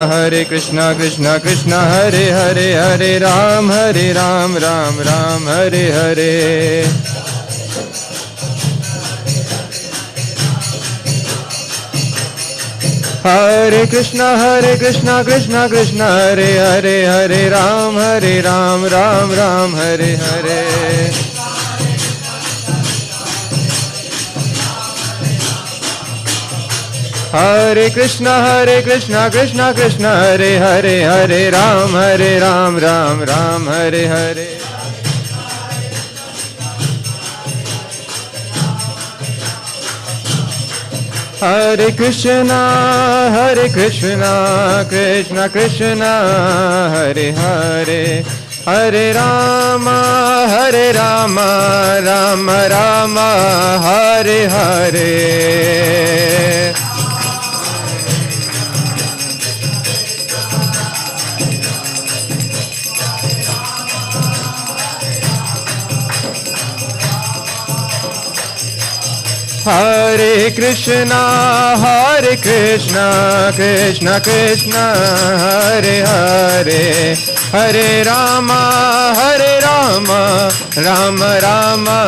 Hare Krishna Krishna Krishna Hare Hare Hare Ram Ram Ram Hare Hare. Hare Krishna Krishna Krishna Hare Hare Hare Ram Ram Ram Hare Hare. Hare Krishna Krishna Krishna Hare Hare Hare Ram Ram Ram Hare Hare. Hare Krishna Krishna Krishna Hare Hare Hare Rama Rama Rama Hare Hare. Hare Krishna Krishna Krishna Hare Hare Hare Rama Rama Rama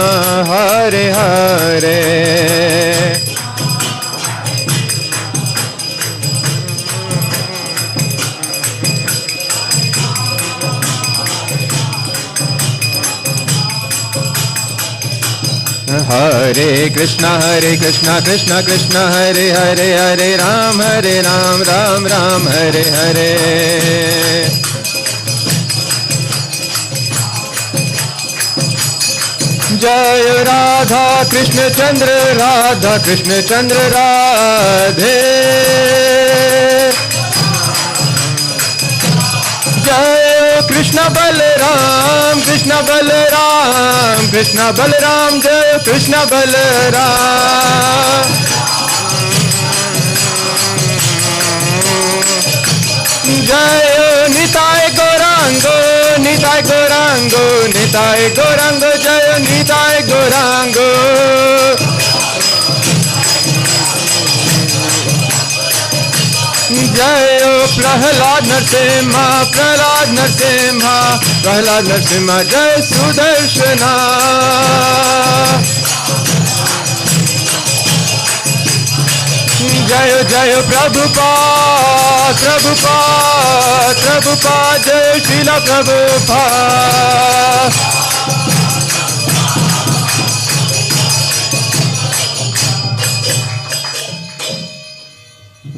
Hare Hare. Hare Krishna Krishna Krishna Hare Hare Hare Ram Ram Ram Hare Hare. Jai Radha Krishna Chandra Radhe. Jai Krishna Balaram Jai Krishna Balaram. Jai Nitai Gaurango Jai Nitai Gaurango. Jai Prahlāda Narsimha Jai Sudarshana. Jai Prabhupada Jai Srila Prabhupada.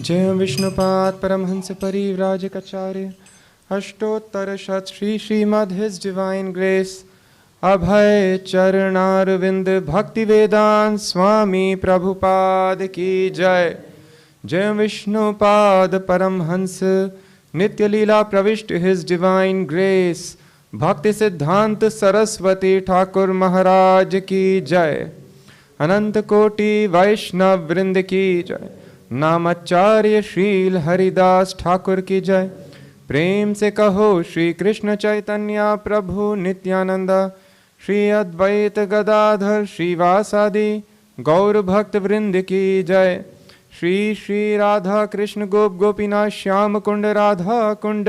जय विष्णुपाद परमहंस परिव्राजकाचार्य अष्टोत्तर शत Shrimad His Divine Grace अभय चरणारविंद भक्ति वेदांत स्वामी प्रभुपाद की जय. जय विष्णुपाद परमहंस नित्य लीला प्रविष्ट His Divine Grace भक्ति सिद्धांत सरस्वती ठाकुर महाराज की जय. अनंत कोटि वैष्णव वृंद की जय. नामाचार्य श्रील हरिदास ठाकुर की जय. प्रेम से कहो श्री कृष्ण चैतन्य प्रभु नित्यानंद श्री अद्वैत गदाधर श्रीवासादि गौर भक्त वृंद की जय. श्री श्री राधा कृष्ण गोप गोपीनाथ श्याम कुंड राधा कुंड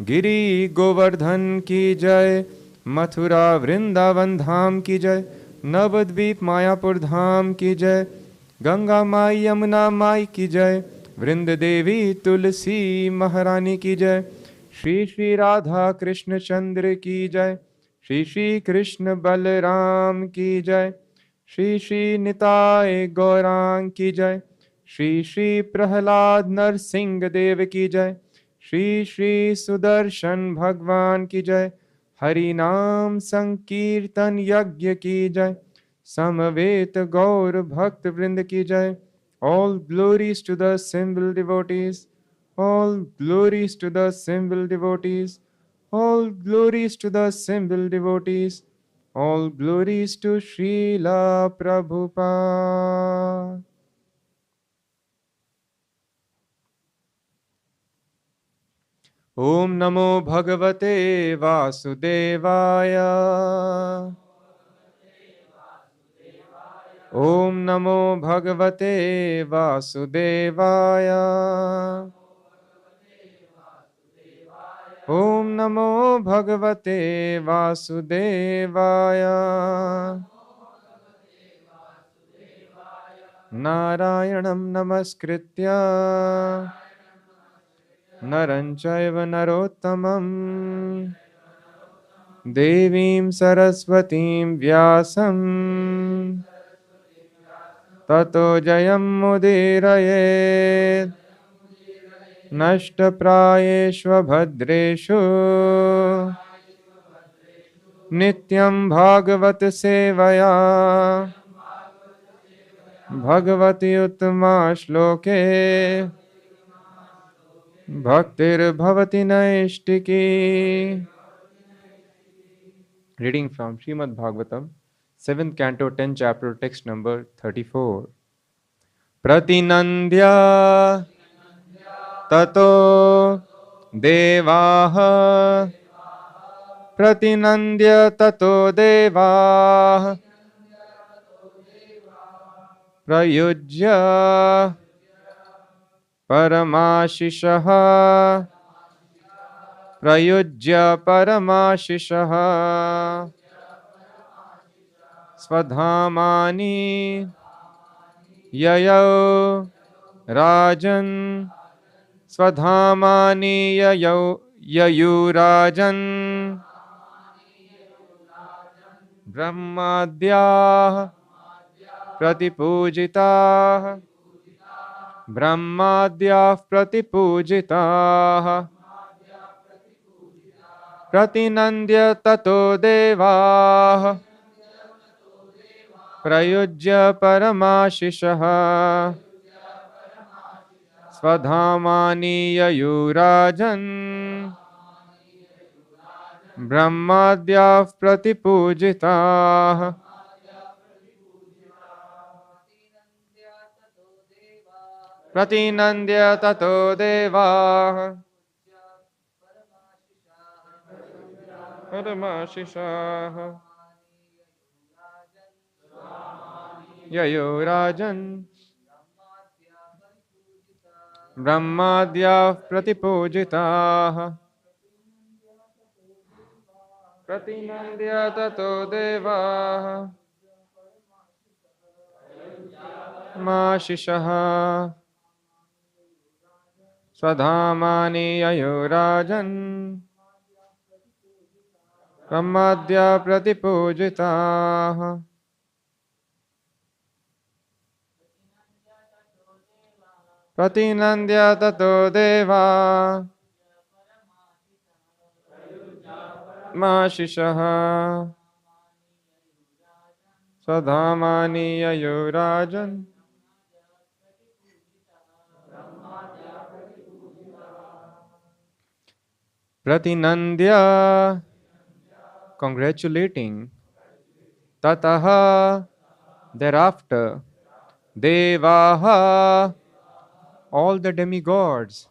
गिरी गोवर्धन की जय. मथुरा वृंदावन धाम की जय. नवद्वीप मायापुर धाम की जय. गंगा माई यमुना माई की जय. वृंद देवी तुलसी महारानी की जय. श्री श्री राधा कृष्ण चंद्र की जय. श्री श्री कृष्ण बलराम की जय. श्री श्री निताय गौरांग की जय. श्री श्री प्रहलाद नरसिंह देव की जय. श्री श्री सुदर्शन भगवान की जय. हरि नाम संकीर्तन यज्ञ की जय. समवेत गौर भक्त वृंद की जय. All glories to the assembled devotees. All glories to the assembled devotees. All glories to the assembled devotees. All glories to Srila Prabhupada. Om Namo Bhagavate Vasudevaya. Om Namo Bhagavate Vasudevaya. Om Namo Bhagavate Vasudevaya. Narayanam Namaskritya Naranchaiva Narottamam Devim Saraswatim Vyasam Tato Jayam Mudirayet Nashtaprayeshva Bhadreshu Nityam Bhagavat Sevaya Bhagavati Uttama Shloke Bhaktir Bhavati Naishtiki. Reading from Śrīmad-Bhāgavatam, 7th Canto, 10th Chapter, text number 34. Pratinandya tato devaha Pratinandya tato devaha Prayujya Paramashishaha Prayujya Paramashishaha Swadhamani Yayau Rajan Swadhamani Yayu Rajan Brahmadyah Pratipujitah Brahmadyah Pratipujitah Pratinandya tato devah Prayujya Paramashishaha Swadhamani Yayurajan Brahmadyah Pratipujitah Pratinandya tato devah Paramashishaha Yayurajan Brahmadyah Pratipujitah Pratinandya tato devah Mashishaha Swadhamani Yayurajan Brahmadyah Pratipujitah Pratinandya tato deva Mashishaha Swadhamani Yayurajan Pratinandya congratulating Tataha thereafter Devaha all the demigods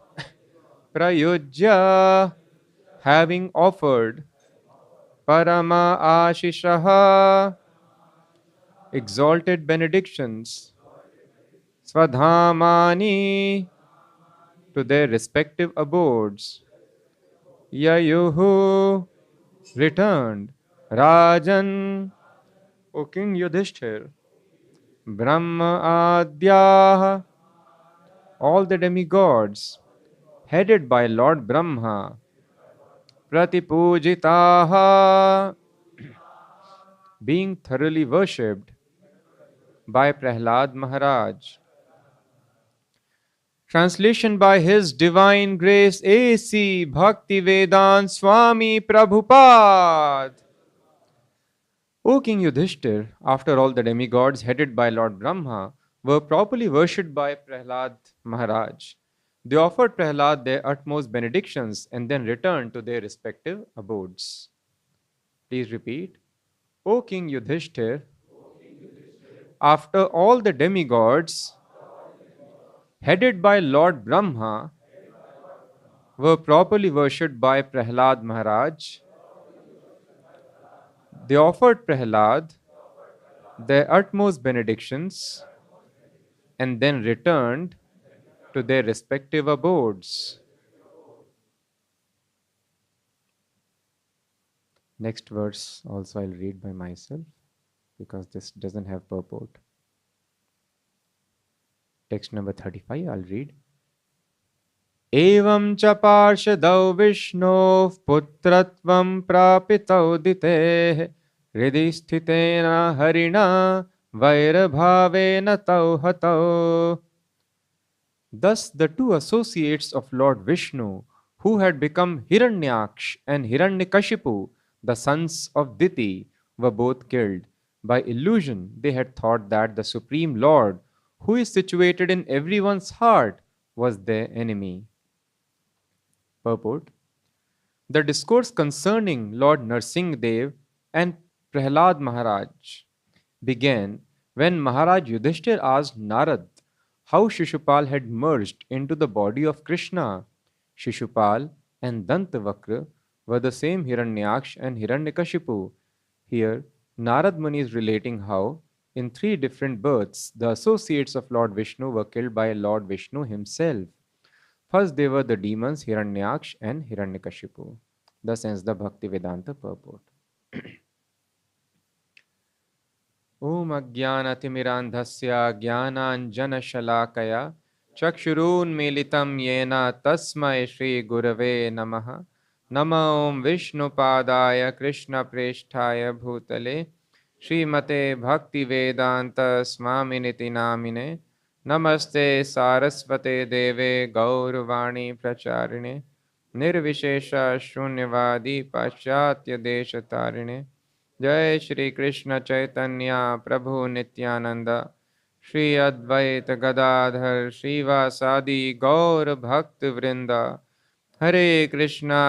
Prayujya having offered Parama Ashishaha exalted benedictions Swadhamani to their respective abodes Yayuhu returned Rajan O King Yudhishthir Brahma Adyah all the demigods headed by Lord Brahma Pratipujitaha being thoroughly worshipped by Prahlāda Mahārāja. Translation by His Divine Grace A.C. Bhaktivedanta Swami Prabhupada. O King Yudhishthir, after all the demigods headed by Lord Brahma were properly worshipped by Prahlāda Mahārāja, they offered Prahlāda their utmost benedictions and then returned to their respective abodes. Please repeat. O King Yudhishthir, after all the demigods headed by Lord Brahma were properly worshipped by Prahlāda Mahārāja, they offered Prahlāda their utmost benedictions and then returned to their respective abodes. Next verse also I'll read by myself because this doesn't have purport. Text number 35, I'll read. Evam cha parshadau Vishnu putratvam prapitau dite hridhi sthitena harina vairabhavena tau hatau. Thus the two associates of Lord Vishnu, who had become Hiranyaksh and Hiranyakashipu, the sons of Diti, were both killed. By illusion, they had thought that the Supreme Lord, who is situated in everyone's heart, was their enemy. Purport. The discourse concerning Lord Narsingh Dev and Prahlāda Mahārāja began when Maharaj Yudhishthir asked Narad how Shishupal had merged into the body of Krishna. Shishupal and Dantavakra were the same Hiranyaksh and Hiranyakashipu. Here, Narad Muni is relating how, in three different births, the associates of Lord Vishnu were killed by Lord Vishnu himself. First, they were the demons Hiranyaksh and Hiranyakashipu. Thus ends the Bhakti Vedanta purport. Om Ajnanatimirandhasya Jnananjanashalakaya Chakshurunmilitam Yena Tasmai Shri Gurave Namaha Nama Om Vishnupadaya Krishna Presthaya Bhutale Srimate Bhakti Vedanta Swaminiti Namine Namaste Sarasvate Deve Gaurvani Pracharine Nirvishesha Shunyavadi Paschatya Deshatarine जय श्री कृष्ण चैतन्य प्रभु नित्यानंद श्री अद्वैत गदाधर श्रीवासादि गौर भक्त वृंद हरे Krishna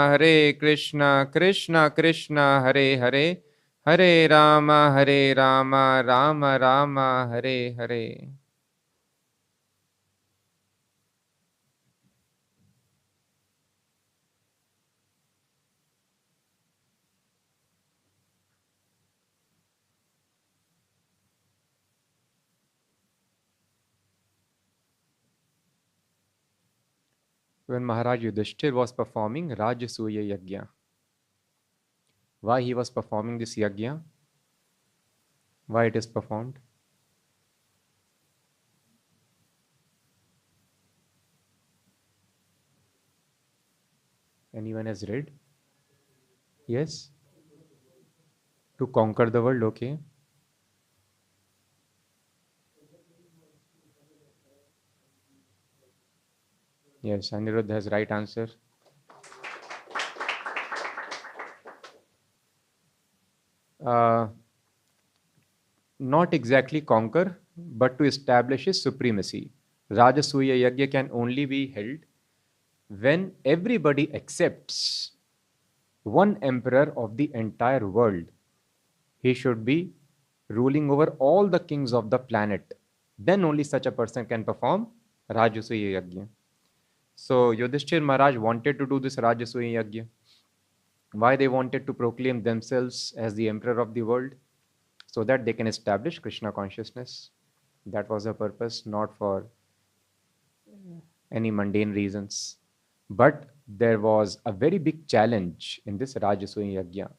Krishna Krishna Hare Hare Hare Ram Ram Ram Hare Hare. When Maharaj Yudhishthir was performing Rajasuya Yajna. Why he was performing this Yajna? Why it is performed? Anyone has read? Yes? To conquer the world, okay. Yes, Anirudh has right answer. Not exactly conquer, but to establish his supremacy. Rajasuya Yajna can only be held when everybody accepts one emperor of the entire world. He should be ruling over all the kings of the planet. Then only such a person can perform Rajasuya Yajna. So Yudhishthir Maharaj wanted to do this Rajasuya Yajna. Why they wanted to proclaim themselves as the emperor of the world? So that they can establish Krishna consciousness. That was the purpose, not for any mundane reasons. But there was a very big challenge in this Rajasuya Yajna.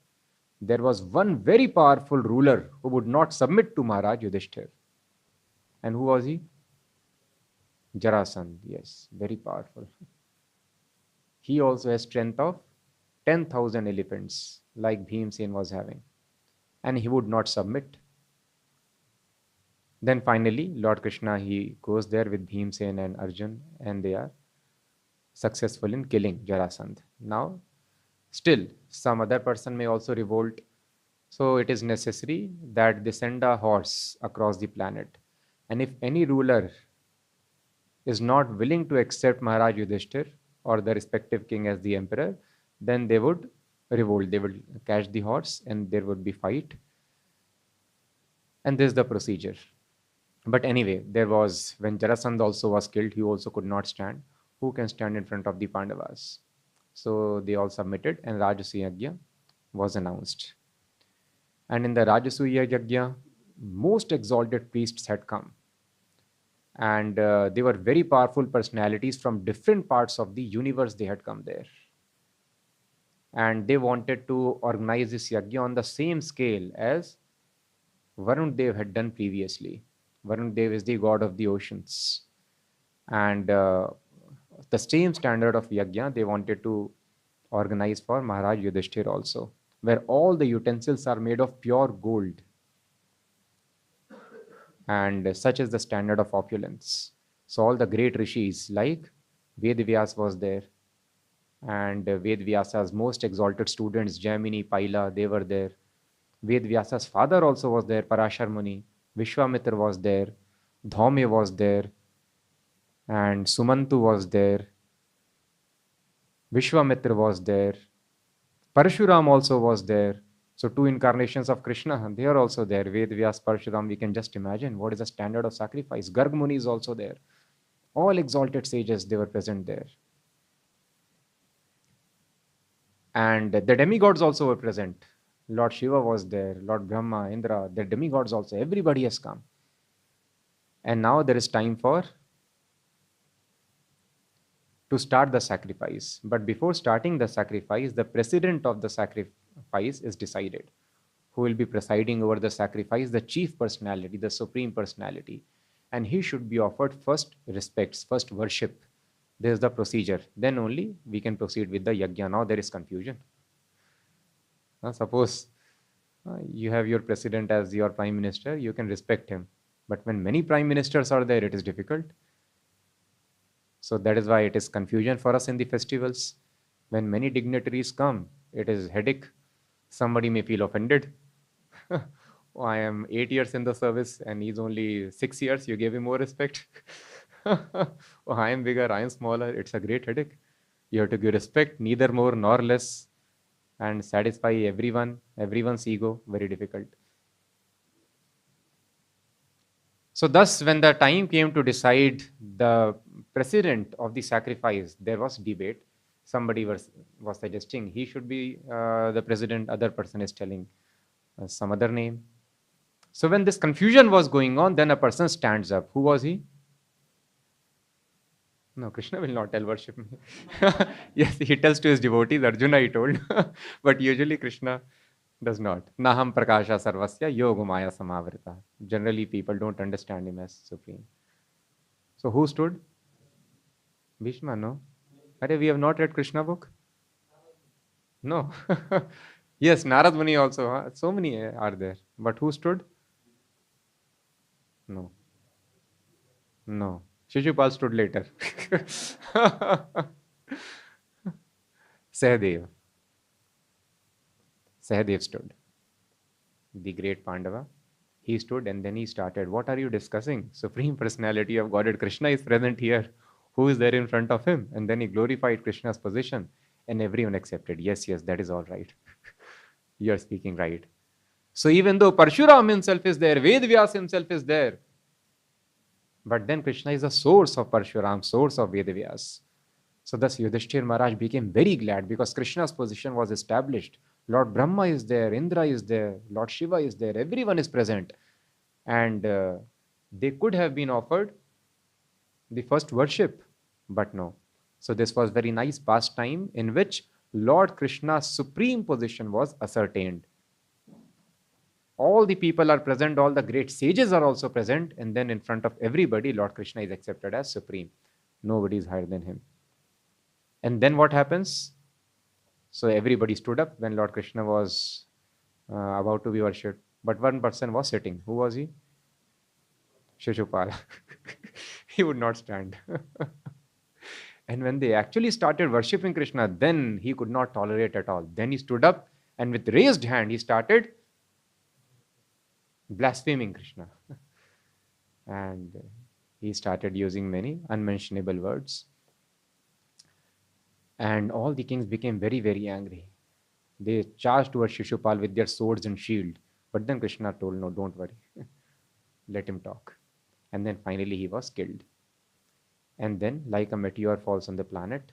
There was one very powerful ruler who would not submit to Maharaj Yudhishthir. And who was he? Jarasandha, yes, very powerful. He also has strength of 10,000 elephants, like Bhimsen was having. And he would not submit. Then finally, Lord Krishna, he goes there with Bhimsen and Arjun, and they are successful in killing Jarasandha. Now, still, some other person may also revolt. So it is necessary that they send a horse across the planet. And if any ruler is not willing to accept Maharaj Yudhishthir or the respective king as the emperor, then they would revolt. They would catch the horse and there would be fight. And this is the procedure. But anyway, there was, when Jarasandha also was killed, he also could not stand. Who can stand in front of the Pandavas? So they all submitted and Rajasuya Yajna was announced. And in the Rajasuya Yajna, most exalted priests had come. And they were very powerful personalities from different parts of the universe. They had come there. And they wanted to organize this yajna on the same scale as Varun Dev had done previously. Varun Dev is the god of the oceans. And the same standard of yajna they wanted to organize for Maharaj Yudhishthir also, where all the utensils are made of pure gold. And such is the standard of opulence. So all the great rishis like Vedvyas was there, and Vedvyasa's most exalted students, Jaimini, Paila, they were there. Vedvyasa's father also was there, Parashar Muni. Vishwamitra was there, Dhaumya was there, and Sumantu was there. Vishwamitra was there. Parshuram also was there. So two incarnations of Krishna, they are also there. Vedvyas, Parshuram, we can just imagine what is the standard of sacrifice. Garg Muni is also there. All exalted sages, they were present there. And the demigods also were present. Lord Shiva was there, Lord Brahma, Indra, the demigods also. Everybody has come. And now there is time to start the sacrifice. But before starting the sacrifice, the president of the sacrifice is decided. Who will be presiding over the sacrifice? The chief personality, the supreme personality. And he should be offered first respects, first worship. This is the procedure. Then only we can proceed with the yajna. Now there is confusion. Suppose you have your president as your prime minister, you can respect him. But when many prime ministers are there, it is difficult. So that is why it is confusion for us in the festivals. When many dignitaries come, it is headache. Somebody may feel offended. Oh, I am 8 years in the service and he's only 6 years. You gave him more respect. Oh, I am bigger, I am smaller. It's a great headache. You have to give respect, neither more nor less, and satisfy everyone's ego. Very difficult. So thus, when the time came to decide the president of the sacrifice, there was debate. Somebody was suggesting he should be the president. Other person is telling some other name. So when this confusion was going on, then a person stands up. Who was he? No, Krishna will not tell worship me. Yes, he tells to his devotees, Arjuna he told. But usually Krishna does not. Naham prakasha sarvasya yogumaya samavrita. Generally people don't understand him as supreme. So who stood? Bhishma, no? Are we have not read Krishna book? No. Yes, Narad Muni also. Huh? So many are there. But who stood? No. No. Shishupal stood later. Sahadev. Sahadev stood. The great Pandava. He stood and then he started. What are you discussing? Supreme Personality of Godhead Krishna is present here. Who is there in front of him? And then he glorified Krishna's position. And everyone accepted. Yes, that is all right. You are speaking right. So even though Parshuram himself is there, Vedvyas himself is there, but then Krishna is the source of Parshuram, source of Vedvyas. So thus Yudhishthir Maharaj became very glad because Krishna's position was established. Lord Brahma is there, Indra is there, Lord Shiva is there, everyone is present. And they could have been offered the first worship, but no. So this was very nice pastime in which Lord Krishna's supreme position was ascertained. All the people are present, all the great sages are also present, and then in front of everybody, Lord Krishna is accepted as supreme. Nobody is higher than him. And then what happens? So everybody stood up when Lord Krishna was about to be worshipped. But one person was sitting. Who was he? Shishupal. He would not stand. And when they actually started worshipping Krishna, then he could not tolerate at all. Then he stood up and with raised hand, he started blaspheming Krishna. And he started using many unmentionable words. And all the kings became very, very angry. They charged towards Shishupal with their swords and shield. But then Krishna told, no, don't worry. Let him talk. And then finally he was killed. And then, like a meteor falls on the planet,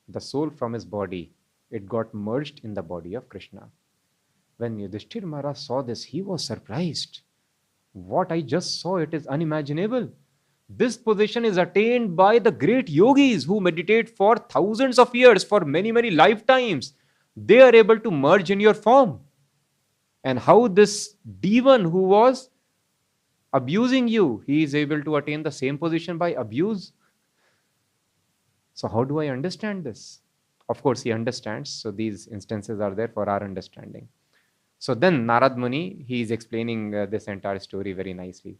the soul from his body, it got merged in the body of Krishna. When Yudhishthir Maharaj saw this, he was surprised. What I just saw, it is unimaginable. This position is attained by the great yogis who meditate for thousands of years, for many, many lifetimes. they are able to merge in your form. And how this demon who was abusing you, he is able to attain the same position by abuse. So how do I understand this? Of course, he understands. So these instances are there for our understanding. So then Narad Muni, he is explaining this entire story very nicely.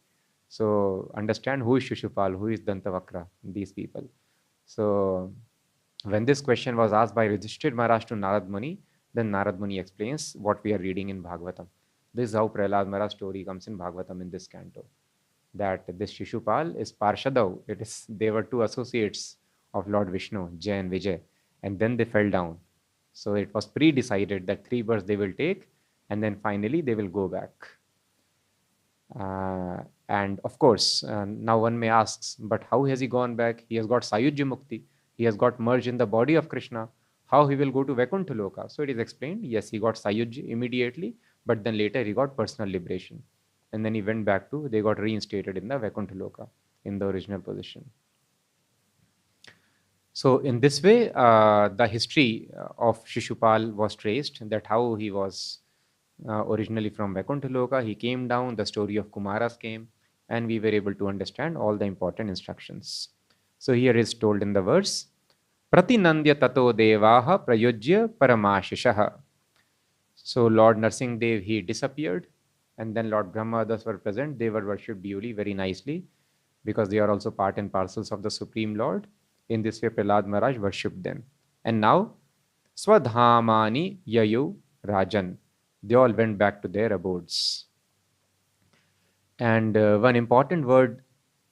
So understand who is Shishupal, who is Dantavakra, these people. So when this question was asked by Yudhishthir Maharaj to Narad Muni, then Narad Muni explains what we are reading in Bhagavatam. This is how Prahlāda Mahārāja story comes in Bhagavatam in this canto. That this Shishupal is Parshadav. They were two associates of Lord Vishnu, Jay and Vijay, and then they fell down. So it was pre-decided that 3 births they will take, and then finally they will go back. And of course, now one may ask, but how has he gone back? He has got Sayujya Mukti. He has got merged in the body of Krishna. How he will go to Vaikuntha Loka? So it is explained, yes, he got Sayujya immediately, but then later he got personal liberation. And then he went back to, they got reinstated in the Vaikuntha Loka in the original position. So in this way, the history of Shishupal was traced, that how he was originally from Vaikuntha Loka, he came down, the story of Kumaras came, and we were able to understand all the important instructions. So here is told in the verse, Pratinandya tato devaha prayujya paramashishaha. So Lord Narsingh Dev, he disappeared, and then Lord Brahma, others were present. They were worshipped duly, very nicely, because they are also part and parcels of the Supreme Lord. In this way, Prahlāda Mahārāja worshipped them. And now, Swadhamani Yayu Rajan. They all went back to their abodes. And one important word,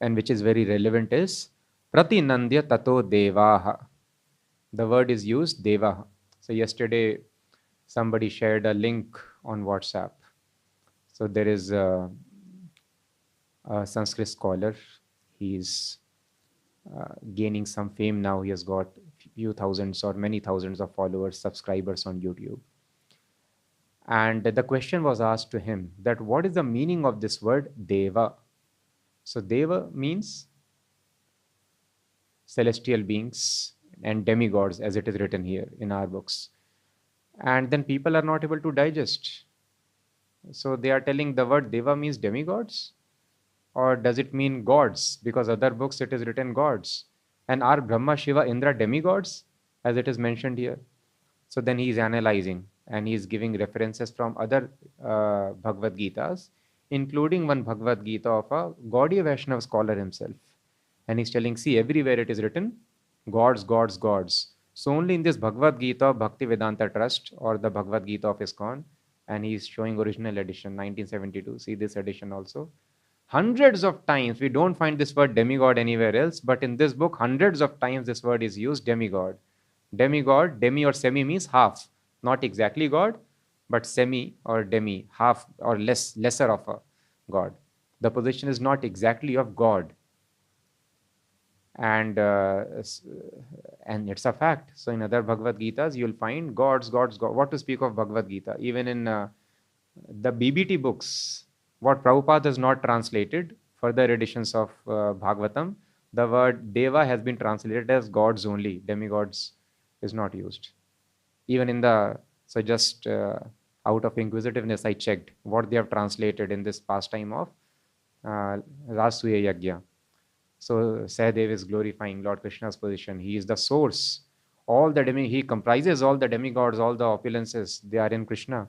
and which is very relevant, is Pratinandya tato devaha. The word is used, devaha. So yesterday, somebody shared a link on WhatsApp. So there is a Sanskrit scholar. He's gaining some fame now. He has got few thousands or many thousands of followers, subscribers on YouTube. And the question was asked to him that what is the meaning of this word Deva? So Deva means celestial beings and demigods, as it is written here in our books. And then people are not able to digest. So they are telling the word Deva means demigods? Or does it mean gods? Because other books it is written gods. And are Brahma, Shiva, Indra demigods, as it is mentioned here? So then he is analyzing, and he is giving references from other Bhagavad Gitas, including one Bhagavad Gita of a Gaudiya Vaishnava scholar himself. And he's telling, see, everywhere it is written, gods, gods, gods. So only in this Bhagavad Gita of Bhakti Vedanta Trust, or the Bhagavad Gita of ISKCON, and he's showing original edition, 1972. See this edition also. Hundreds of times, we don't find this word demigod anywhere else, but in this book, hundreds of times this word is used, demigod. Demigod, demi or semi means half. Not exactly God, but semi or demi, half or lesser of a God. The position is not exactly of God. And it's a fact. So in other Bhagavad Gitas, you'll find gods, gods, God. What to speak of Bhagavad Gita? Even in the BBT books, what Prabhupada has not translated, further editions of Bhagavatam, the word Deva has been translated as gods only. Demigods is not used. Even in the, so just out of inquisitiveness, I checked what they have translated in this pastime of Rasuya Yagya. So Sahadev is glorifying Lord Krishna's position. He is the source. All the he comprises all the demigods, all the opulences, they are in Krishna.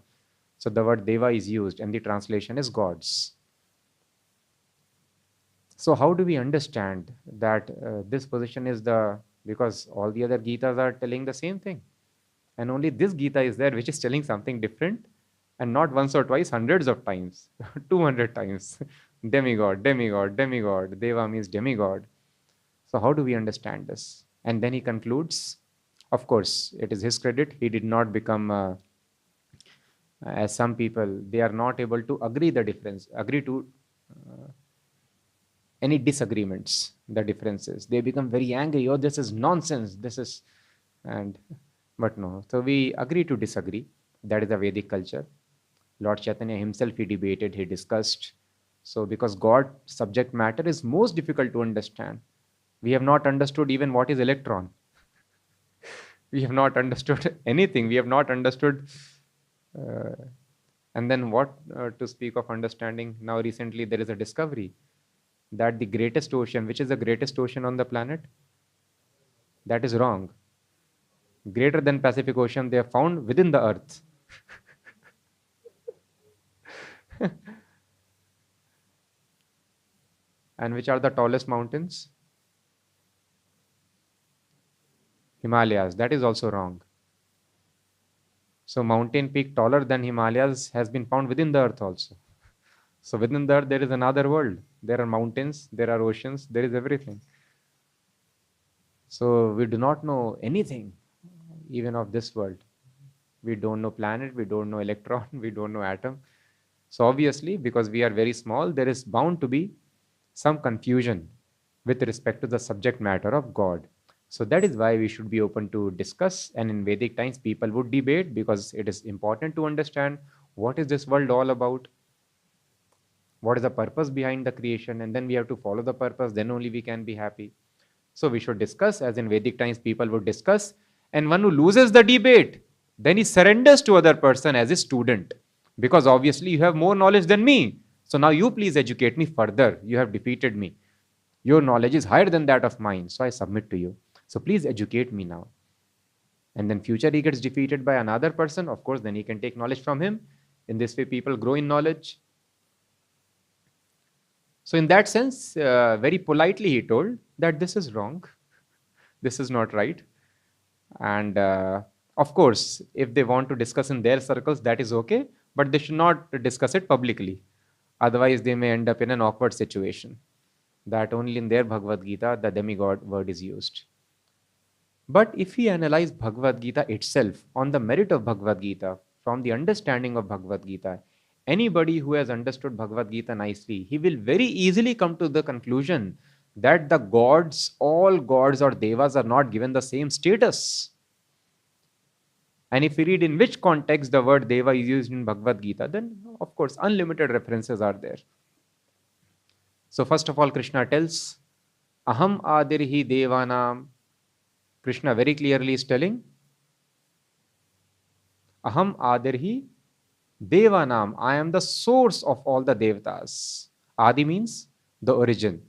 So the word Deva is used, and the translation is gods. So how do we understand that this position is the, because all the other Gitas are telling the same thing. And only this Gita is there which is telling something different, and not once or twice, hundreds of times, 200 times. Demigod, demigod, demigod. Deva means demigod. So how do we understand this? And then he concludes, of course, it is his credit. He did not become, as some people, they are not able to agree to any disagreements, the differences. They become very angry. Oh, this is nonsense. This is, but no. So we agree to disagree. That is the Vedic culture. Lord Chaitanya himself, he debated, he discussed. So because God subject matter is most difficult to understand. We have not understood even what is electron. We have not understood anything. We have not understood. Uh, and then what to speak of understanding? Now recently there is a discovery that the greatest ocean, which is the greatest ocean on the planet, that is wrong. Greater than Pacific Ocean, they are found within the earth. And which are the tallest mountains? Himalayas. That is also wrong. So mountain peak taller than Himalayas has been found within the earth also. So within the earth there is another world. There are mountains, there are oceans, there is everything. So we do not know anything even of this world. We don't know planet, we don't know electron, we don't know atom. So obviously, because we are very small, there is bound to be some confusion with respect to the subject matter of God. So that is why we should be open to discuss. And in Vedic times, people would debate because it is important to understand what is this world all about, what is the purpose behind the creation, and then we have to follow the purpose, then only we can be happy. So we should discuss, as in Vedic times people would discuss, and one who loses the debate, then he surrenders to other person as a student, because obviously you have more knowledge than me. So now you please educate me further. You have defeated me. Your knowledge is higher than that of mine, so I submit to you. So please educate me now. And then future he gets defeated by another person, of course, then he can take knowledge from him. In this way, people grow in knowledge. So in that sense, very politely he told that this is wrong. This is not right. And of course, if they want to discuss in their circles, that is okay, but they should not discuss it publicly. Otherwise, they may end up in an awkward situation that only in their Bhagavad Gita, the demigod word is used. But if we analyze Bhagavad Gita itself on the merit of Bhagavad Gita, from the understanding of Bhagavad Gita, anybody who has understood Bhagavad Gita nicely, he will very easily come to the conclusion that the gods, all gods or devas are not given the same status. And if we read in which context the word deva is used in Bhagavad Gita, then of course unlimited references are there. So first of all, Krishna tells, Aham adirhi devanam. Krishna very clearly is telling, Aham adirhi devanam. I am the source of all the devatas. Adi means the origin.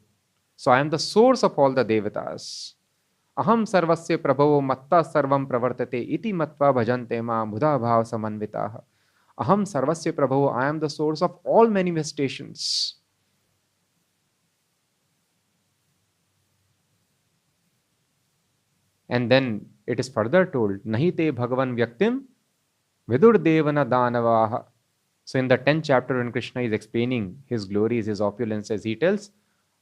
So I am the source of all the devatas. Aham sarvasya prabhavo matta sarvam pravartate iti matva bhajante ma mudha bhav samanvitaha. Aham sarvasya prabhavo. I am the source of all manifestations. And then it is further told, Nahi te bhagavan vyaktim vidur devana danavaha. So in the 10th chapter, when Krishna is explaining his glories, his opulences, he tells,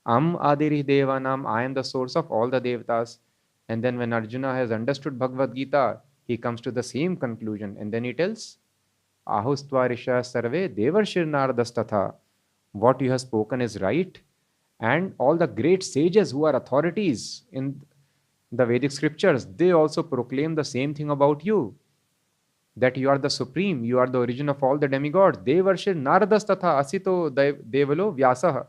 adiri devanam, I am the source of all the devatas. And then when Arjuna has understood Bhagavad Gita, he comes to the same conclusion. And then he tells, Ahustvarisha sarve devarshir nardastatha. What you have spoken is right. And all the great sages who are authorities in the Vedic scriptures, they also proclaim the same thing about you. That you are the supreme, you are the origin of all the demigods. Devarshir nardastatha asito devalo vyasaha.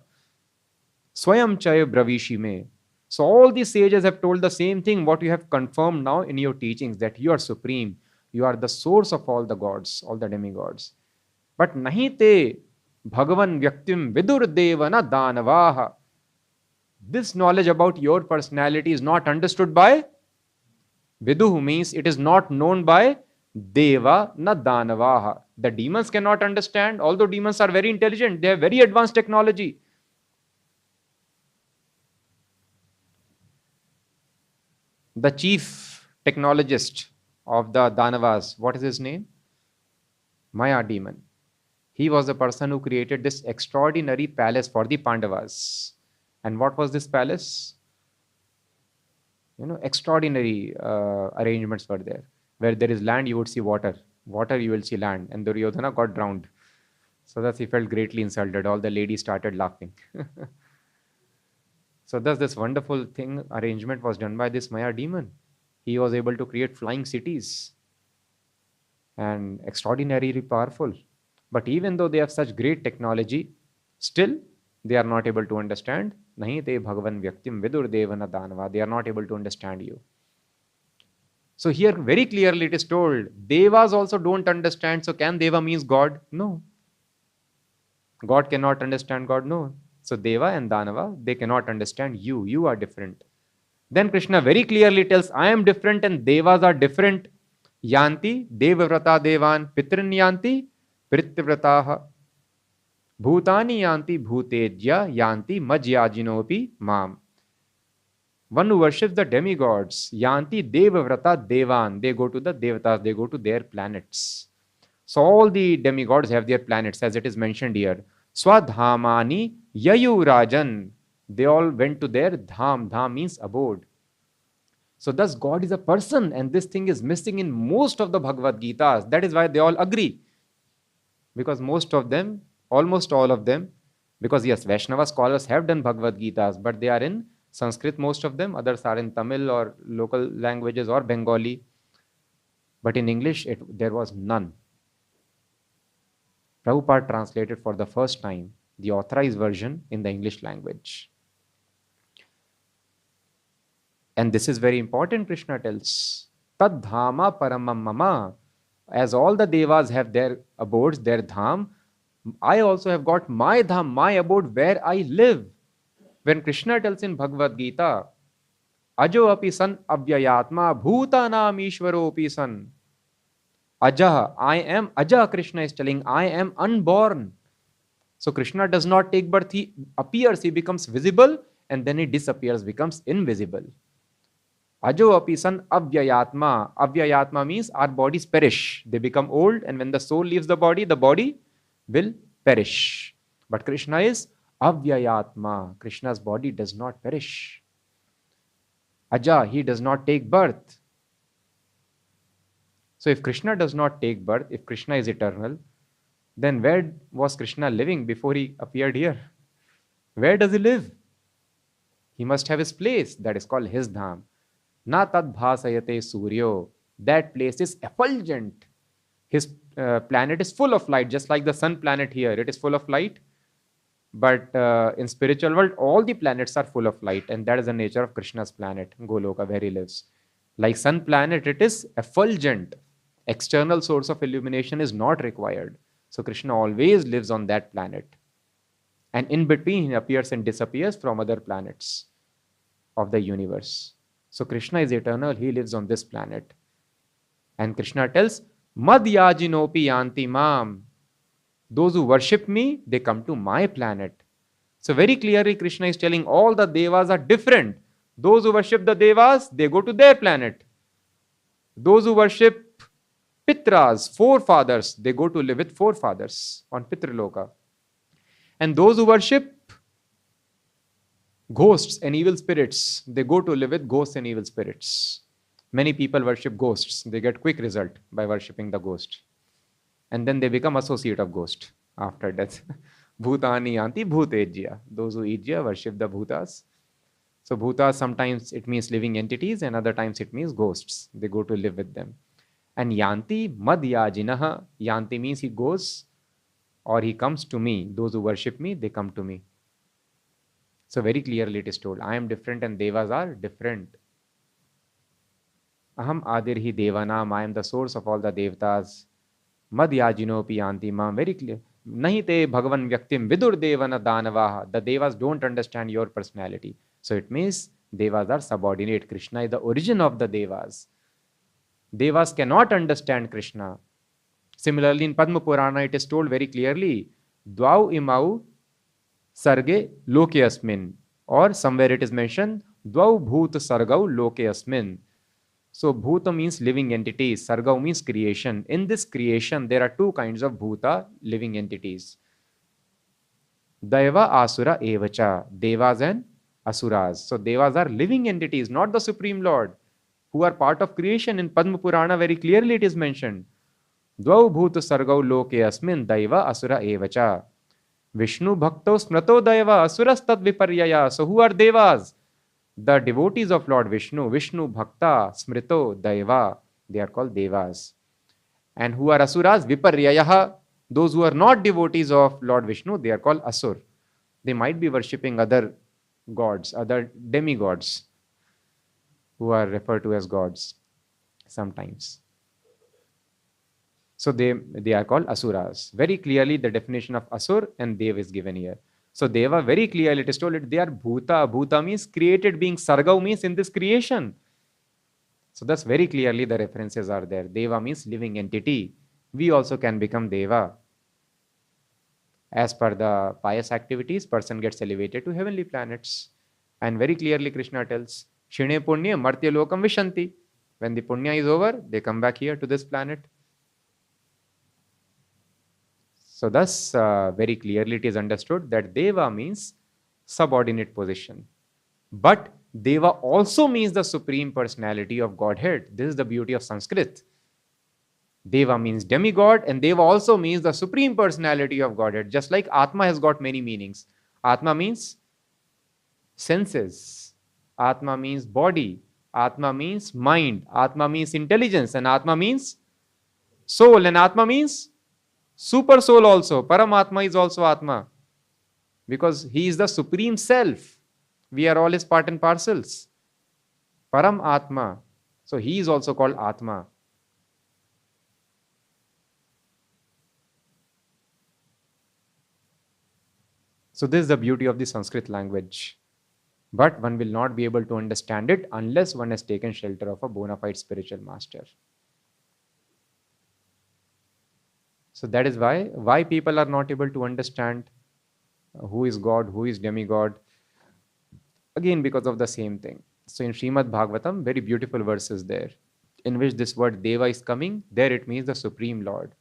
Swayam chay bravishi me. So all these sages have told the same thing, what you have confirmed now in your teachings, that you are supreme, you are the source of all the gods, all the demigods. But nahi te bhagavan vyaktim vidur devana danavaha. This knowledge about your personality is not understood by Viduhu, means it is not known by Deva na Danavaha. The demons cannot understand, although demons are very intelligent, they have very advanced technology. The chief technologist of the Danavas, what is his name? Maya demon. He was the person who created this extraordinary palace for the Pandavas. And what was this palace? Extraordinary arrangements were there. Where there is land, you would see water. Water, you will see land. And Duryodhana got drowned. So thus he felt greatly insulted. All the ladies started laughing. So thus this wonderful thing, arrangement was done by this Maya demon. He was able to create flying cities. And extraordinarily powerful. But even though they have such great technology, still they are not able to understand. Nahi te bhagavan vyaktim vidur devana danava. They are not able to understand you. So here very clearly it is told, Devas also don't understand. So can Deva means God? No. God cannot understand God? No. So Deva and Danava, they cannot understand you. You are different. Then Krishna very clearly tells, I am different and Devas are different. Yanti, Devavrata Devan, Pitrin Yanti, Prityavrataha. Bhutani Yanti, Bhutejya, Yanti, Majyajinopi, Mam. One who worships the demigods, Yanti, Devavrata Devan, they go to the Devatas, they go to their planets. So all the demigods have their planets, as it is mentioned here. Swadhamani Yayu Rajan. They all went to their dham. Dham means abode. So thus God is a person, and this thing is missing in most of the Bhagavad Gitas. That is why they all agree. Because most of them, almost all of them, because yes, Vaishnava scholars have done Bhagavad Gitas, but they are in Sanskrit, most of them. Others are in Tamil or local languages or Bengali. But in English, there was none. Prabhupada translated for the first time the authorized version in the English language. And this is very important, Krishna tells. Tad dhama paramam mama. As all the devas have their abodes, their dham, I also have got my dham, my abode where I live. When Krishna tells in Bhagavad Gita, Ajo api san avyayatma bhutanam ishvaro api san. Aja, I am Aja, Krishna is telling, I am unborn. So Krishna does not take birth, he appears, he becomes visible, and then he disappears, becomes invisible. Ajo api san avyayatma. Avyayatma means our bodies perish. They become old, and when the soul leaves the body will perish. But Krishna is avyayatma. Krishna's body does not perish. Aja, he does not take birth. So if Krishna does not take birth, if Krishna is eternal, then where was Krishna living before he appeared here? Where does he live? He must have his place, that is called his dham. Na tad bhasayate suryo. That place is effulgent. His planet is full of light, just like the sun planet here. It is full of light. But in spiritual world, all the planets are full of light, and that is the nature of Krishna's planet, Goloka, where he lives. Like sun planet, it is effulgent. External source of illumination is not required. So Krishna always lives on that planet. And in between, he appears and disappears from other planets of the universe. So Krishna is eternal, he lives on this planet. And Krishna tells, Madhyajinopi yanti mam. Those who worship me, they come to my planet. So very clearly Krishna is telling all the devas are different. Those who worship the devas, they go to their planet. Those who worship Pitras, forefathers, they go to live with forefathers on Pitraloka. And those who worship ghosts and evil spirits, they go to live with ghosts and evil spirits. Many people worship ghosts. They get quick result by worshipping the ghost. And then they become associate of ghost after death. Bhutani yanti bhutejya. Those who ejya worship the bhutas. So bhutas, sometimes it means living entities, and other times it means ghosts. They go to live with them. And yanti madhyajinaha. Yanti means he goes or he comes to me. Those who worship me, they come to me. So very clearly it is told, I am different and devas are different. Aham adirhi devanam. I am the source of all the devatas. Madhyajinopi yanti mam. Very clear. Nahi te bhagavan vyaktim vidur devana danavaha. The devas don't understand your personality. So it means devas are subordinate. Krishna is the origin of the devas. Devas cannot understand Krishna. Similarly, in Padma Purana, it is told very clearly, Dvau imau sarge loke asmin. Or somewhere it is mentioned, Dvau bhut sargau loke asmin. So bhuta means living entities. Sargau means creation. In this creation, there are two kinds of bhuta, living entities. Daiva asura evacha. Devas and asuras. So devas are living entities, not the Supreme Lord, who are part of creation. In Padma Purana, very clearly it is mentioned. Dvau bhuta sargau loke asmin daiva asura evacha. Vishnu bhakto smrato daiva asuras tad viparyaya. So who are devas? The devotees of Lord Vishnu. Vishnu bhakta smrito daiva. They are called devas. And who are asuras? Viparyayaha. Those who are not devotees of Lord Vishnu, they are called asur. They might be worshipping other gods, other demigods, who are referred to as gods. sometimes. So they are called asuras. Very clearly the definition of asur and dev is given here. So deva, very clearly it is told that they are bhuta. Bhuta means created being. Sargau means in this creation. So that's very clearly the references are there. Deva means living entity. We also can become deva. As per the pious activities, person gets elevated to heavenly planets. And very clearly Krishna tells, Shine punya martya lokam vishanti. When the punya is over, they come back here to this planet. So thus, very clearly it is understood that Deva means subordinate position. But Deva also means the Supreme Personality of Godhead. This is the beauty of Sanskrit. Deva means demigod, and Deva also means the Supreme Personality of Godhead. Just like Atma has got many meanings. Atma means senses. Atma means body. Atma means mind. Atma means intelligence. And Atma means soul. And Atma means super soul also. Paramatma is also Atma. Because he is the Supreme Self. We are all his part and parcels. Param Atma. So he is also called Atma. So this is the beauty of the Sanskrit language. But one will not be able to understand it unless one has taken shelter of a bona fide spiritual master. So that is why people are not able to understand who is God, who is demigod. Again, because of the same thing. So in Śrīmad-Bhāgavatam, very beautiful verses there, in which this word Deva is coming. There it means the Supreme Lord.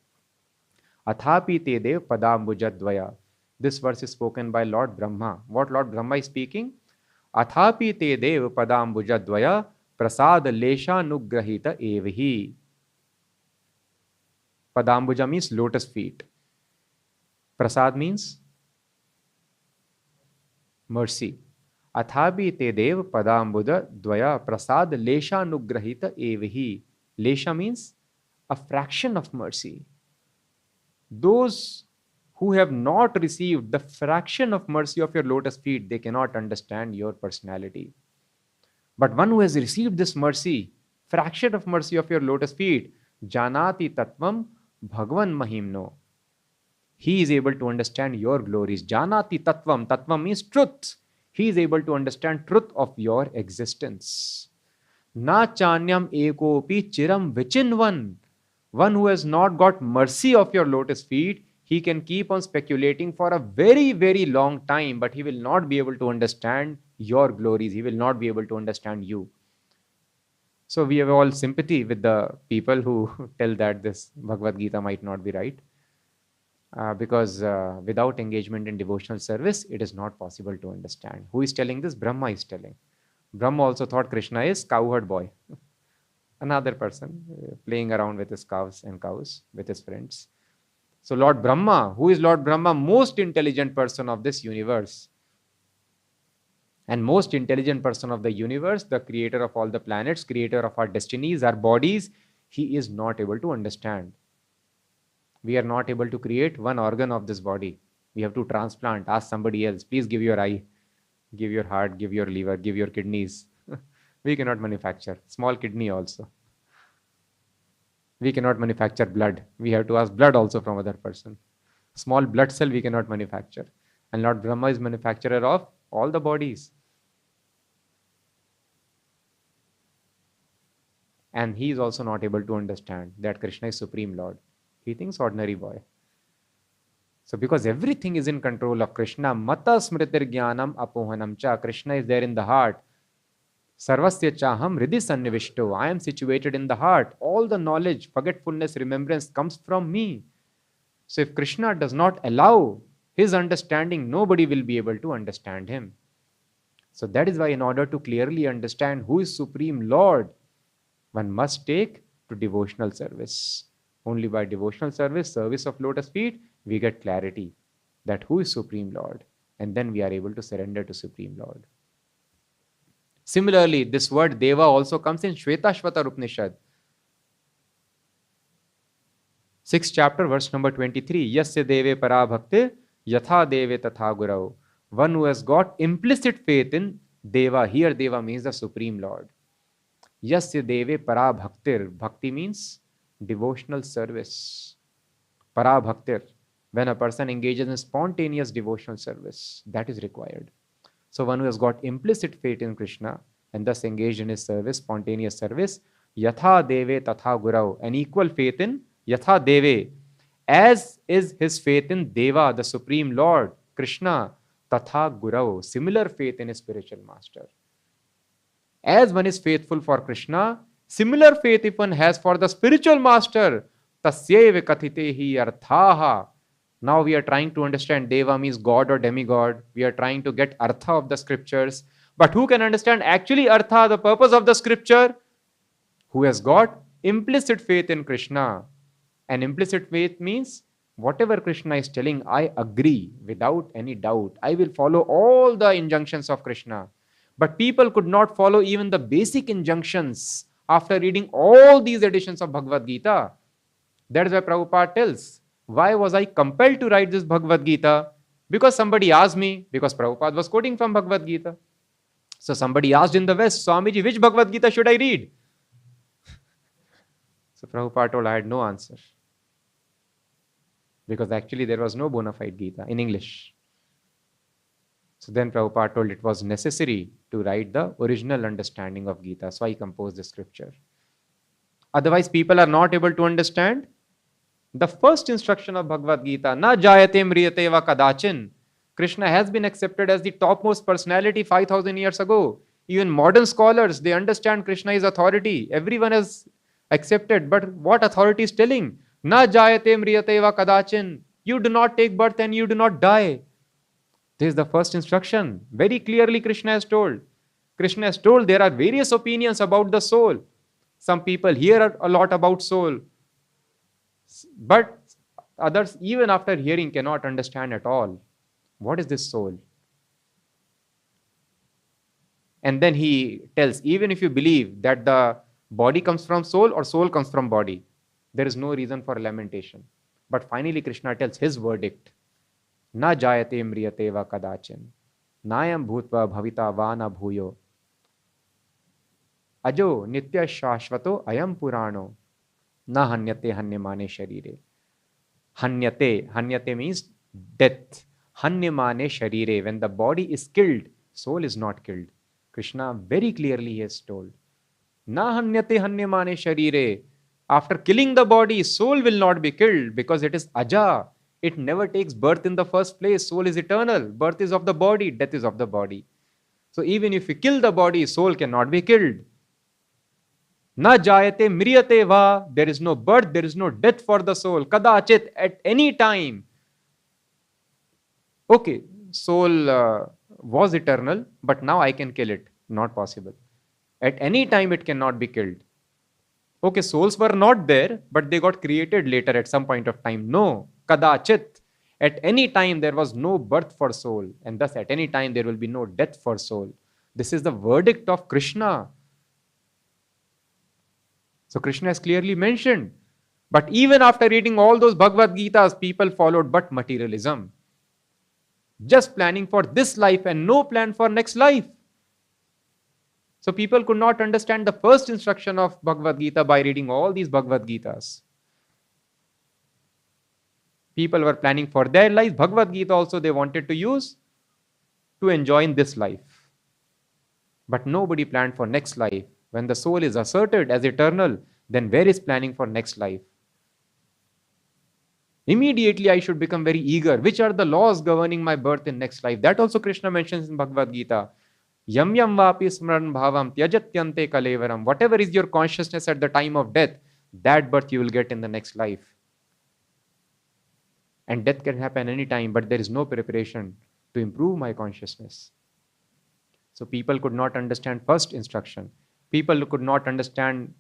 Athapi te dev padambujadvaya. This verse is spoken by Lord Brahma. What Lord Brahma is speaking? Athapi te dev padambujadvaya prasad lesha nugrahita evahi. Padambuja means lotus feet. Prasad means mercy. Athapi te dev padambuja dvaya prasad lesha nugrahita evahi. Lesha means a fraction of mercy. Those who have not received the fraction of mercy of your lotus feet, they cannot understand your personality. But one who has received this mercy, fraction of mercy of your lotus feet, janati tattvam bhagavan mahimno. He is able to understand your glories. Janati tattvam. Tattvam means truth. He is able to understand truth of your existence. Na chanyam ekopi chiram vichinvan. One who has not got mercy of your lotus feet, he can keep on speculating for a very, very long time, but he will not be able to understand your glories. He will not be able to understand you. So we have all sympathy with the people who tell that this Bhagavad Gita might not be right. Because without engagement in devotional service, it is not possible to understand. Who is telling this? Brahma is telling. Brahma also thought Krishna is cowherd boy. Another person playing around with his cows and cows with his friends. So Lord Brahma, who is Lord Brahma? Most intelligent person of this universe. And most intelligent person of the universe, the creator of all the planets, creator of our destinies, our bodies, he is not able to understand. We are not able to create one organ of this body. We have to transplant, ask somebody else, please give your eye, give your heart, give your liver, give your kidneys. We cannot manufacture. Small kidney also. We cannot manufacture blood. We have to ask blood also from other person. Small blood cell we cannot manufacture. And Lord Brahma is manufacturer of all the bodies. And he is also not able to understand that Krishna is Supreme Lord. He thinks ordinary boy. So because everything is in control of Krishna, mata smritir jnanam apohanam cha. Krishna is there in the heart. Sarvasya chaham hridhi sannivishto. I am situated in the heart. All the knowledge, forgetfulness, remembrance comes from me. So if Krishna does not allow his understanding, nobody will be able to understand him. So that is why in order to clearly understand who is Supreme Lord, one must take to devotional service. Only by devotional service, service of lotus feet, we get clarity that who is Supreme Lord. And then we are able to surrender to Supreme Lord. Similarly, this word Deva also comes in Shvetashvatar Upanishad. 6th chapter, verse number 23. Yasya deve para bhakti, yatha deve tatha gurau. One who has got implicit faith in Deva. Here Deva means the Supreme Lord. Yasya deve para bhaktir. Bhakti means devotional service. Para bhaktir. When a person engages in spontaneous devotional service, that is required. So one who has got implicit faith in Krishna and thus engaged in his service, spontaneous service, yatha deve tatha gurau, an equal faith in yatha deve, as is his faith in Deva, the Supreme Lord, Krishna, tatha gurau, similar faith in his spiritual master. As one is faithful for Krishna, similar faith if one has for the spiritual master, tasyeva kathitehi arthaha. Now we are trying to understand Deva means God or demigod. We are trying to get artha of the scriptures. But who can understand actually artha, the purpose of the scripture? Who has got implicit faith in Krishna. And implicit faith means whatever Krishna is telling, I agree without any doubt. I will follow all the injunctions of Krishna. But people could not follow even the basic injunctions after reading all these editions of Bhagavad Gita. That is why Prabhupada tells, why was I compelled to write this Bhagavad Gita? Because somebody asked me, because Prabhupada was quoting from Bhagavad Gita. So somebody asked in the West, Swamiji, which Bhagavad Gita should I read? So Prabhupada told, I had no answer. Because actually there was no bona fide Gita in English. So then Prabhupada told it was necessary to write the original understanding of Gita. So I composed the scripture. Otherwise people are not able to understand the first instruction of Bhagavad Gita. Na jayate mriyate va kadachin. Krishna has been accepted as the topmost personality 5,000 years ago. Even modern scholars, they understand Krishna is authority. Everyone has accepted. But what authority is telling? Na jayate mriyate va kadachin. You do not take birth and you do not die. This is the first instruction. Very clearly Krishna has told. Krishna has told there are various opinions about the soul. Some people hear a lot about soul. But others, even after hearing, cannot understand at all. What is this soul? And then he tells, even if you believe that the body comes from soul or soul comes from body, there is no reason for lamentation. But finally Krishna tells his verdict. Na jayate mriyate va kadachin. Nayam bhutva bhavita va na bhuyo. Ajo nitya shashvato ayam purano. Na hanyate hanyamane sharire. Hanyate means death. Hanyamane sharire. When the body is killed, soul is not killed. Krishna very clearly has told. Na hanyate hanyamane sharire. After killing the body, soul will not be killed because it is aja. It never takes birth in the first place. Soul is eternal. Birth is of the body. Death is of the body. So even if we kill the body, soul cannot be killed. Na jayate mriyate va. There is no birth, there is no death for the soul. Kadachit, at any time. Okay, soul was eternal, but now I can kill it. Not possible. At any time it cannot be killed. Okay, souls were not there, but they got created later at some point of time. No, kadachit. At any time there was no birth for soul, and thus at any time there will be no death for soul. This is the verdict of Krishna. So Krishna has clearly mentioned. But even after reading all those Bhagavad Gitas, people followed but materialism. Just planning for this life and no plan for next life. So people could not understand the first instruction of Bhagavad Gita by reading all these Bhagavad Gitas. People were planning for their life. Bhagavad Gita also they wanted to use to enjoy in this life. But nobody planned for next life. When the soul is asserted as eternal, then where is planning for next life? Immediately I should become very eager. Which are the laws governing my birth in next life? That also Krishna mentions in Bhagavad Gita. Yam yam vapi smran bhavam tyajatyante kalevaram. Whatever is your consciousness at the time of death, that birth you will get in the next life. And death can happen any time, but there is no preparation to improve my consciousness. So people could not understand first instruction. People could not understand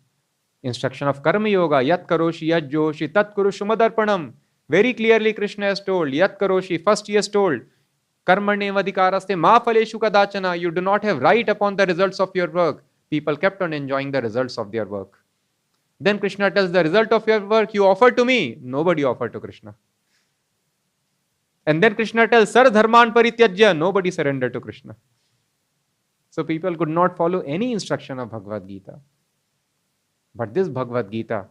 instruction of karma yoga. Yat karoshi yat joshi tat kurushu madarpanam. Very clearly Krishna has told. Yat karoshi, first he has told. Karmane vadikaraste ma phaleshu kadachana. You do not have right upon the results of your work. People kept on enjoying the results of their work. Then Krishna tells the result of your work you offer to me. Nobody offered to Krishna. And then Krishna tells Sar dharman parityajya. Nobody surrendered to Krishna. So people could not follow any instruction of Bhagavad Gita. But this Bhagavad Gita,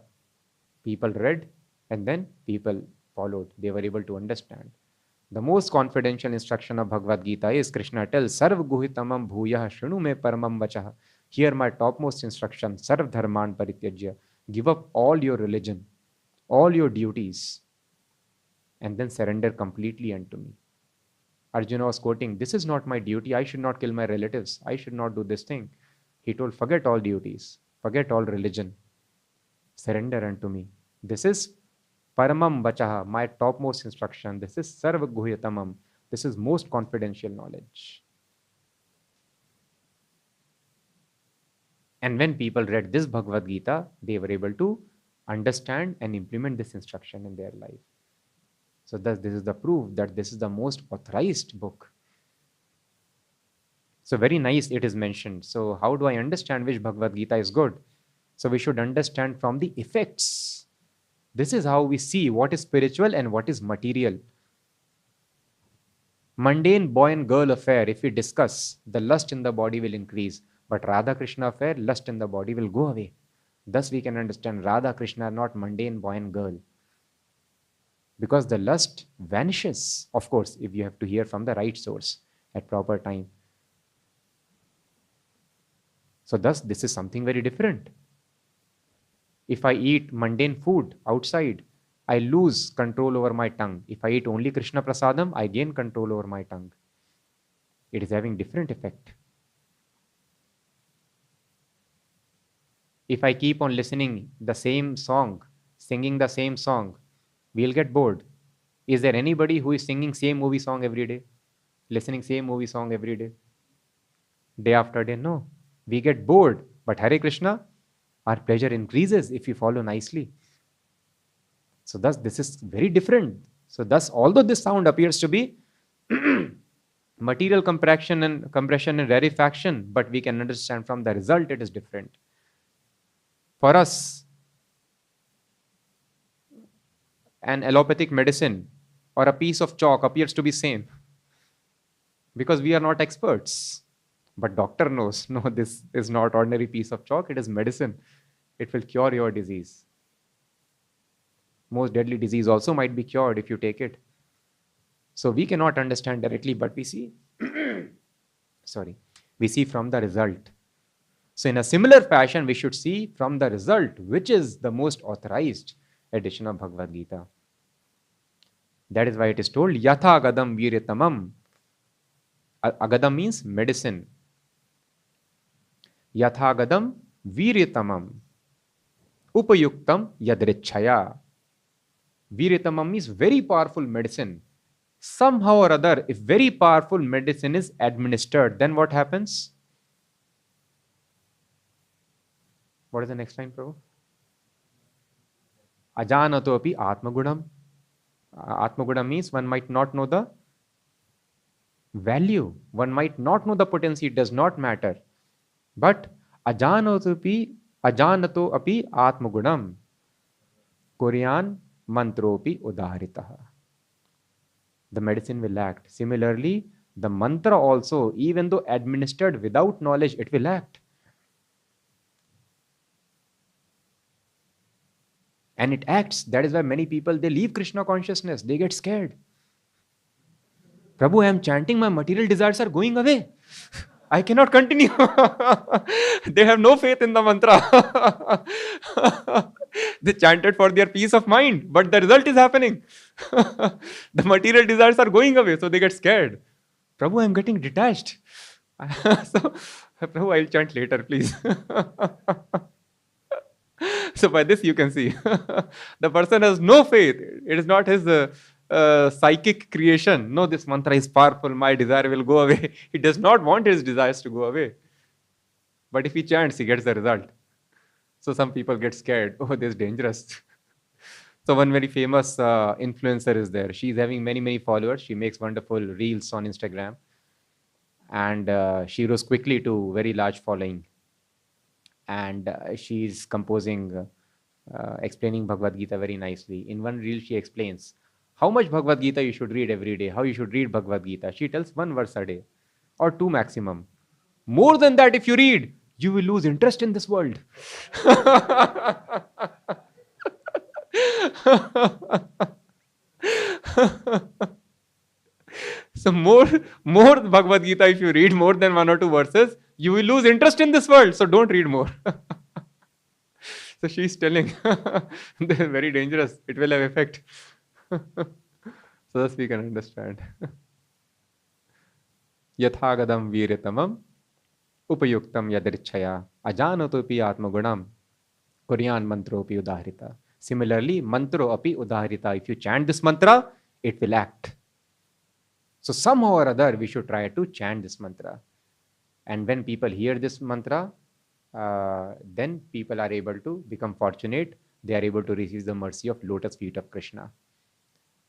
people read and then people followed. They were able to understand. The most confidential instruction of Bhagavad Gita is Krishna tells, Sarv guhitamam bhuyah shrinu me paramam vachah. Hear my topmost instruction, Sarv dharman parityajya. Give up all your religion, all your duties, and then surrender completely unto me. Arjuna was quoting, this is not my duty. I should not kill my relatives. I should not do this thing. He told, forget all duties, forget all religion, surrender unto me. This is Paramam Vachaha, my topmost instruction. This is Sarva Guhyatamam. This is most confidential knowledge. And when people read this Bhagavad Gita, they were able to understand and implement this instruction in their life. So thus, this is the proof that this is the most authorized book. So very nice it is mentioned. So how do I understand which Bhagavad Gita is good? So we should understand from the effects. This is how we see what is spiritual and what is material. Mundane boy and girl affair, if we discuss, the lust in the body will increase. But Radha Krishna affair, lust in the body will go away. Thus we can understand Radha Krishna are not mundane boy and girl. Because the lust vanishes, of course, if you have to hear from the right source at proper time. So thus, this is something very different. If I eat mundane food outside, I lose control over my tongue. If I eat only Krishna Prasadam, I gain control over my tongue. It is having different effect. If I keep on listening the same song, singing the same song, we'll get bored. Is there anybody who is singing same movie song every day? Listening same movie song every day? Day after day? No. We get bored. But Hare Krishna, our pleasure increases if we follow nicely. So thus, this is very different. So thus, although this sound appears to be material compression and rarefaction, but we can understand from the result it is different. For us, an allopathic medicine or a piece of chalk appears to be same because we are not experts. But doctor knows, no, this is not ordinary piece of chalk, it is medicine. It will cure your disease. Most deadly disease also might be cured if you take it. So we cannot understand directly, but we see, we see from the result. So in a similar fashion, we should see from the result, which is the most authorized edition of Bhagavad Gita. That is why it is told, Yatha Agadam Viryatamam. Agadam means medicine. Yatha Agadam Viryatamam. Upayuktam Yadrichaya. Viryatamam means very powerful medicine. Somehow or other, if very powerful medicine is administered, then what happens? What is the next line, Prabhu? Ajanato api atmagunam. Atmagunam means one might not know the value. One might not know the potency. It does not matter. But ajanato api atmagunam. Korean mantropi udaharitaha. The medicine will act. Similarly, the mantra also, even though administered without knowledge, it will act. And it acts. That is why many people, they leave Krishna consciousness. They get scared. Prabhu, I am chanting, my material desires are going away. I cannot continue. They have no faith in the mantra. They chanted for their peace of mind, but the result is happening. The material desires are going away, so they get scared. Prabhu, I am getting detached. So, Prabhu, I will chant later, please. So by this you can see, the person has no faith. It is not his psychic creation. No, this mantra is powerful, my desire will go away. He does not want his desires to go away. But if he chants, he gets the result. So some people get scared. Oh, this is dangerous. So one very famous influencer is there. She is having many, many followers. She makes wonderful reels on Instagram. And she rose quickly to very large following. And she's composing, explaining Bhagavad Gita very nicely. In one reel, she explains how much Bhagavad Gita you should read every day, how you should read Bhagavad Gita. She tells one verse a day or two maximum. More than that, if you read, you will lose interest in this world. So more Bhagavad Gita, if you read more than 1 or 2 verses, you will lose interest in this world. So don't read more. So she's telling, they're very dangerous. It will have effect. So thus we can understand. Yathagadam viritamam upayuktam yadrichaya ajanatopi atmagunam kuryan mantropi udahrita. Similarly, mantro api udahrita. If you chant this mantra, it will act. So somehow or other, we should try to chant this mantra. And when people hear this mantra, then people are able to become fortunate. They are able to receive the mercy of lotus feet of Krishna.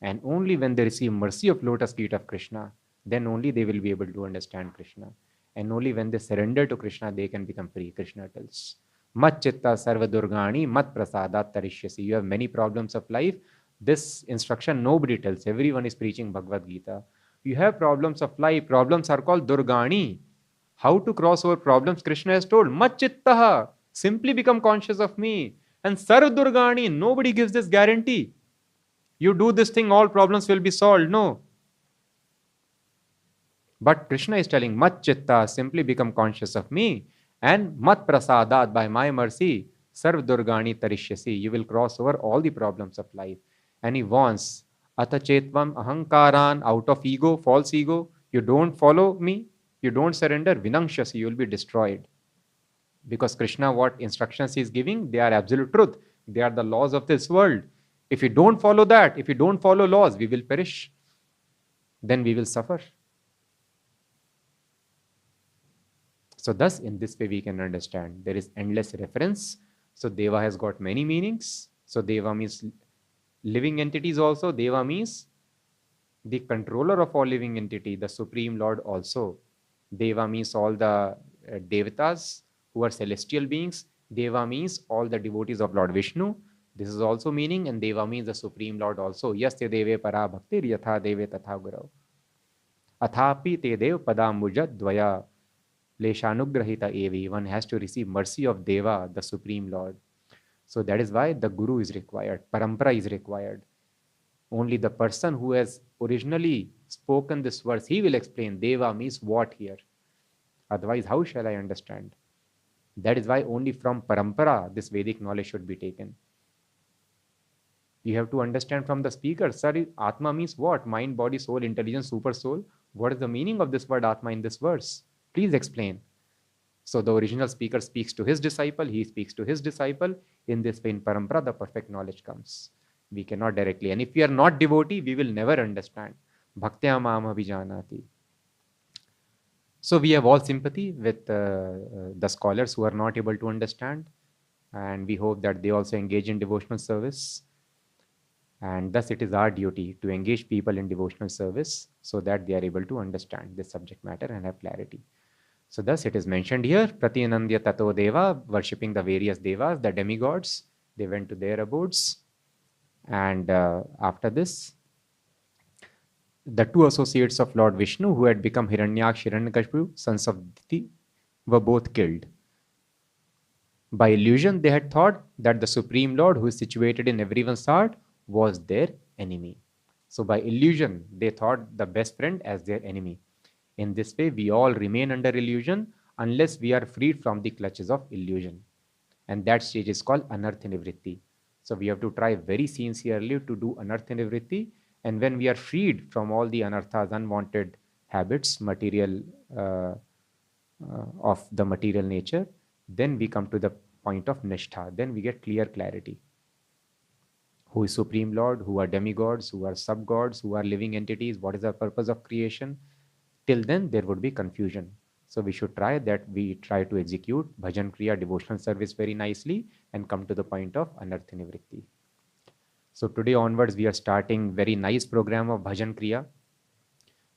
And only when they receive mercy of lotus feet of Krishna, then only they will be able to understand Krishna. And only when they surrender to Krishna, they can become free. Krishna tells, Mat chitta sarva durgani mat prasadat tarishyasi. You have many problems of life. This instruction nobody tells. Everyone is preaching Bhagavad Gita. You have problems of life. Problems are called durgani. How to cross over problems? Krishna has told, Mat chittaha. Simply become conscious of me. And sarva durgani. Nobody gives this guarantee. You do this thing, all problems will be solved. No. But Krishna is telling, Mat chitta, simply become conscious of me. And mat prasadat, by my mercy, sarv durgani tarishyasi, you will cross over all the problems of life. And he wants, Atha chetvam ahankaran, out of ego, false ego, you don't follow me, you don't surrender, vinangshasi, you will be destroyed. Because Krishna, what instructions he is giving, they are absolute truth. They are the laws of this world. If you don't follow that, if you don't follow laws, we will perish. Then we will suffer. So thus, in this way, we can understand there is endless reference. So Deva has got many meanings. So Deva means living entities also. Deva means the controller of all living entity, the Supreme Lord also. Deva means all the Devatas who are celestial beings. Deva means all the devotees of Lord Vishnu. This is also meaning, and Deva means the Supreme Lord also. Yasya deve para bhaktir yatha deve tatha gurau. Athapi te dev padambuja dvaya leshanugrahita evi. One has to receive mercy of Deva, the Supreme Lord. So that is why the Guru is required. Parampara is required. Only the person who has originally spoken this verse, he will explain Deva means what here. Otherwise, how shall I understand? That is why only from Parampara this Vedic knowledge should be taken. You have to understand from the speaker, sir, Atma means what? Mind, body, soul, intelligence, super soul. What is the meaning of this word Atma in this verse? Please explain. So the original speaker speaks to his disciple, he speaks to his disciple. In this way, in Parampara, the perfect knowledge comes. We cannot directly. And if we are not devotee, we will never understand. Bhaktya mam abhijanati. So we have all sympathy with the scholars who are not able to understand. And we hope that they also engage in devotional service. And thus it is our duty to engage people in devotional service so that they are able to understand this subject matter and have clarity. So thus it is mentioned here, Pratinandya Tato Deva, worshipping the various devas, the demigods. They went to their abodes. And after this, the two associates of Lord Vishnu who had become Hiranyaksha, Hiranyakashipu, sons of Diti, were both killed. By illusion, they had thought that the Supreme Lord, who is situated in everyone's heart, was their enemy. So by illusion, they thought the best friend as their enemy. In this way, we all remain under illusion unless we are freed from the clutches of illusion. And that stage is called Anartha Nivritti. So we have to try very sincerely to do Anartha Nivritti. And when we are freed from all the anarthas, unwanted habits, material of the material nature, then we come to the point of Nishtha. Then we get clear clarity. Who is Supreme Lord, who are demigods, who are sub-gods, who are living entities, what is the purpose of creation? Till then, there would be confusion. So we should try that we try to execute Bhajan Kriya, devotional service very nicely and come to the point of Anartha Nivritti. So today onwards, we are starting very nice program of Bhajan Kriya.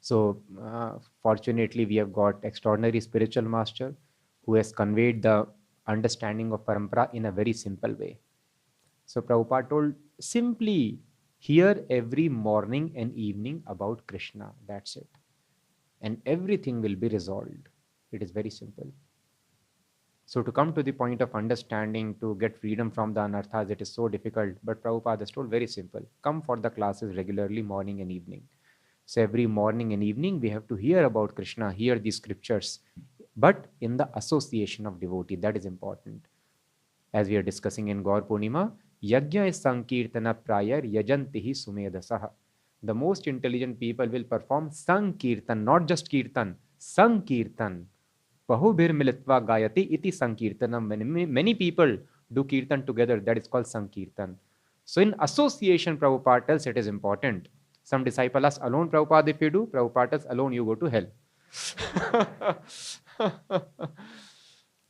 So fortunately, we have got extraordinary spiritual master who has conveyed the understanding of Parampara in a very simple way. So Prabhupada told, simply hear every morning and evening about Krishna. That's it. And everything will be resolved. It is very simple. So to come to the point of understanding, to get freedom from the anarthas, it is so difficult. But Prabhupada has told very simple. Come for the classes regularly, morning and evening. So every morning and evening, we have to hear about Krishna, hear the scriptures, but in the association of devotee. That is important. As we are discussing in Gaur Purnima, Yajna is Sankirtana Prayar Yajantihi Sumedasaha. The most intelligent people will perform Sankirtan, not just Kirtan, Sankirtan. Bahubhir Militva Gayati iti Sankirtanam. Many people do Kirtan together, that is called Sankirtan. So in association, Prabhupada tells it is important. Some disciple ask, alone Prabhupada if you do, Prabhupada tells, alone you go to hell.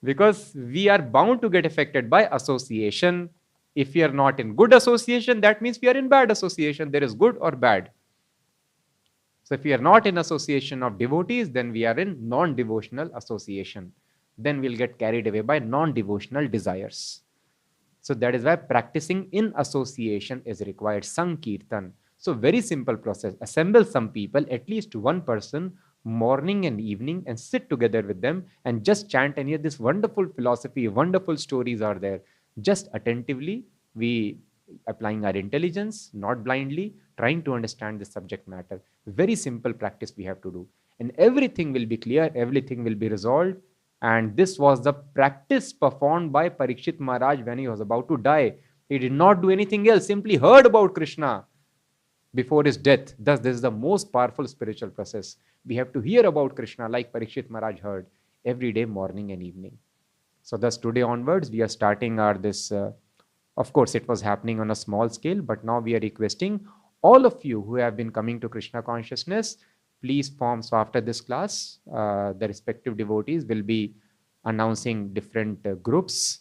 Because we are bound to get affected by association. If we are not in good association, that means we are in bad association. There is good or bad. So if we are not in association of devotees, then we are in non-devotional association. Then we'll get carried away by non-devotional desires. So that is why practicing in association is required. Sankirtan. So very simple process. Assemble some people, at least one person, morning and evening, and sit together with them and just chant and hear this wonderful philosophy, wonderful stories are there. Just attentively, we applying our intelligence, not blindly, trying to understand the subject matter. Very simple practice we have to do. And everything will be clear, everything will be resolved. And this was the practice performed by Parikshit Maharaj when he was about to die. He did not do anything else, simply heard about Krishna before his death. Thus, this is the most powerful spiritual process. We have to hear about Krishna like Parikshit Maharaj heard every day, morning and evening. So thus today onwards, we are starting our this, of course, it was happening on a small scale, but now we are requesting all of you who have been coming to Krishna consciousness, please form. So after this class, the respective devotees will be announcing different groups.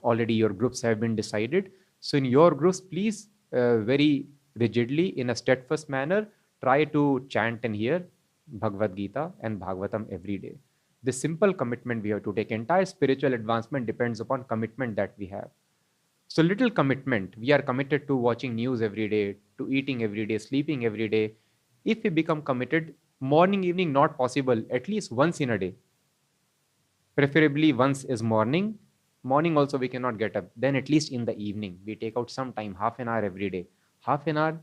Already your groups have been decided. So in your groups, please very rigidly, in a steadfast manner, try to chant and hear Bhagavad Gita and Bhagavatam every day. This simple commitment we have to take. Entire spiritual advancement depends upon commitment that we have. So little commitment. We are committed to watching news every day, to eating every day, sleeping every day. If we become committed, morning, evening, not possible, at least once in a day. Preferably once is morning. Morning also we cannot get up. Then at least in the evening, we take out some time, half an hour every day. Half an hour,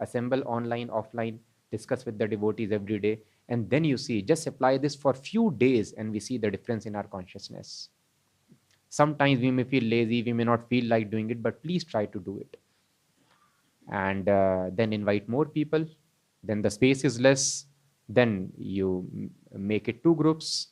assemble online, offline, discuss with the devotees every day. And then you see, just apply this for few days and we see the difference in our consciousness. Sometimes we may feel lazy, we may not feel like doing it, but please try to do it. And then invite more people. Then the space is less. Then you make it 2 groups,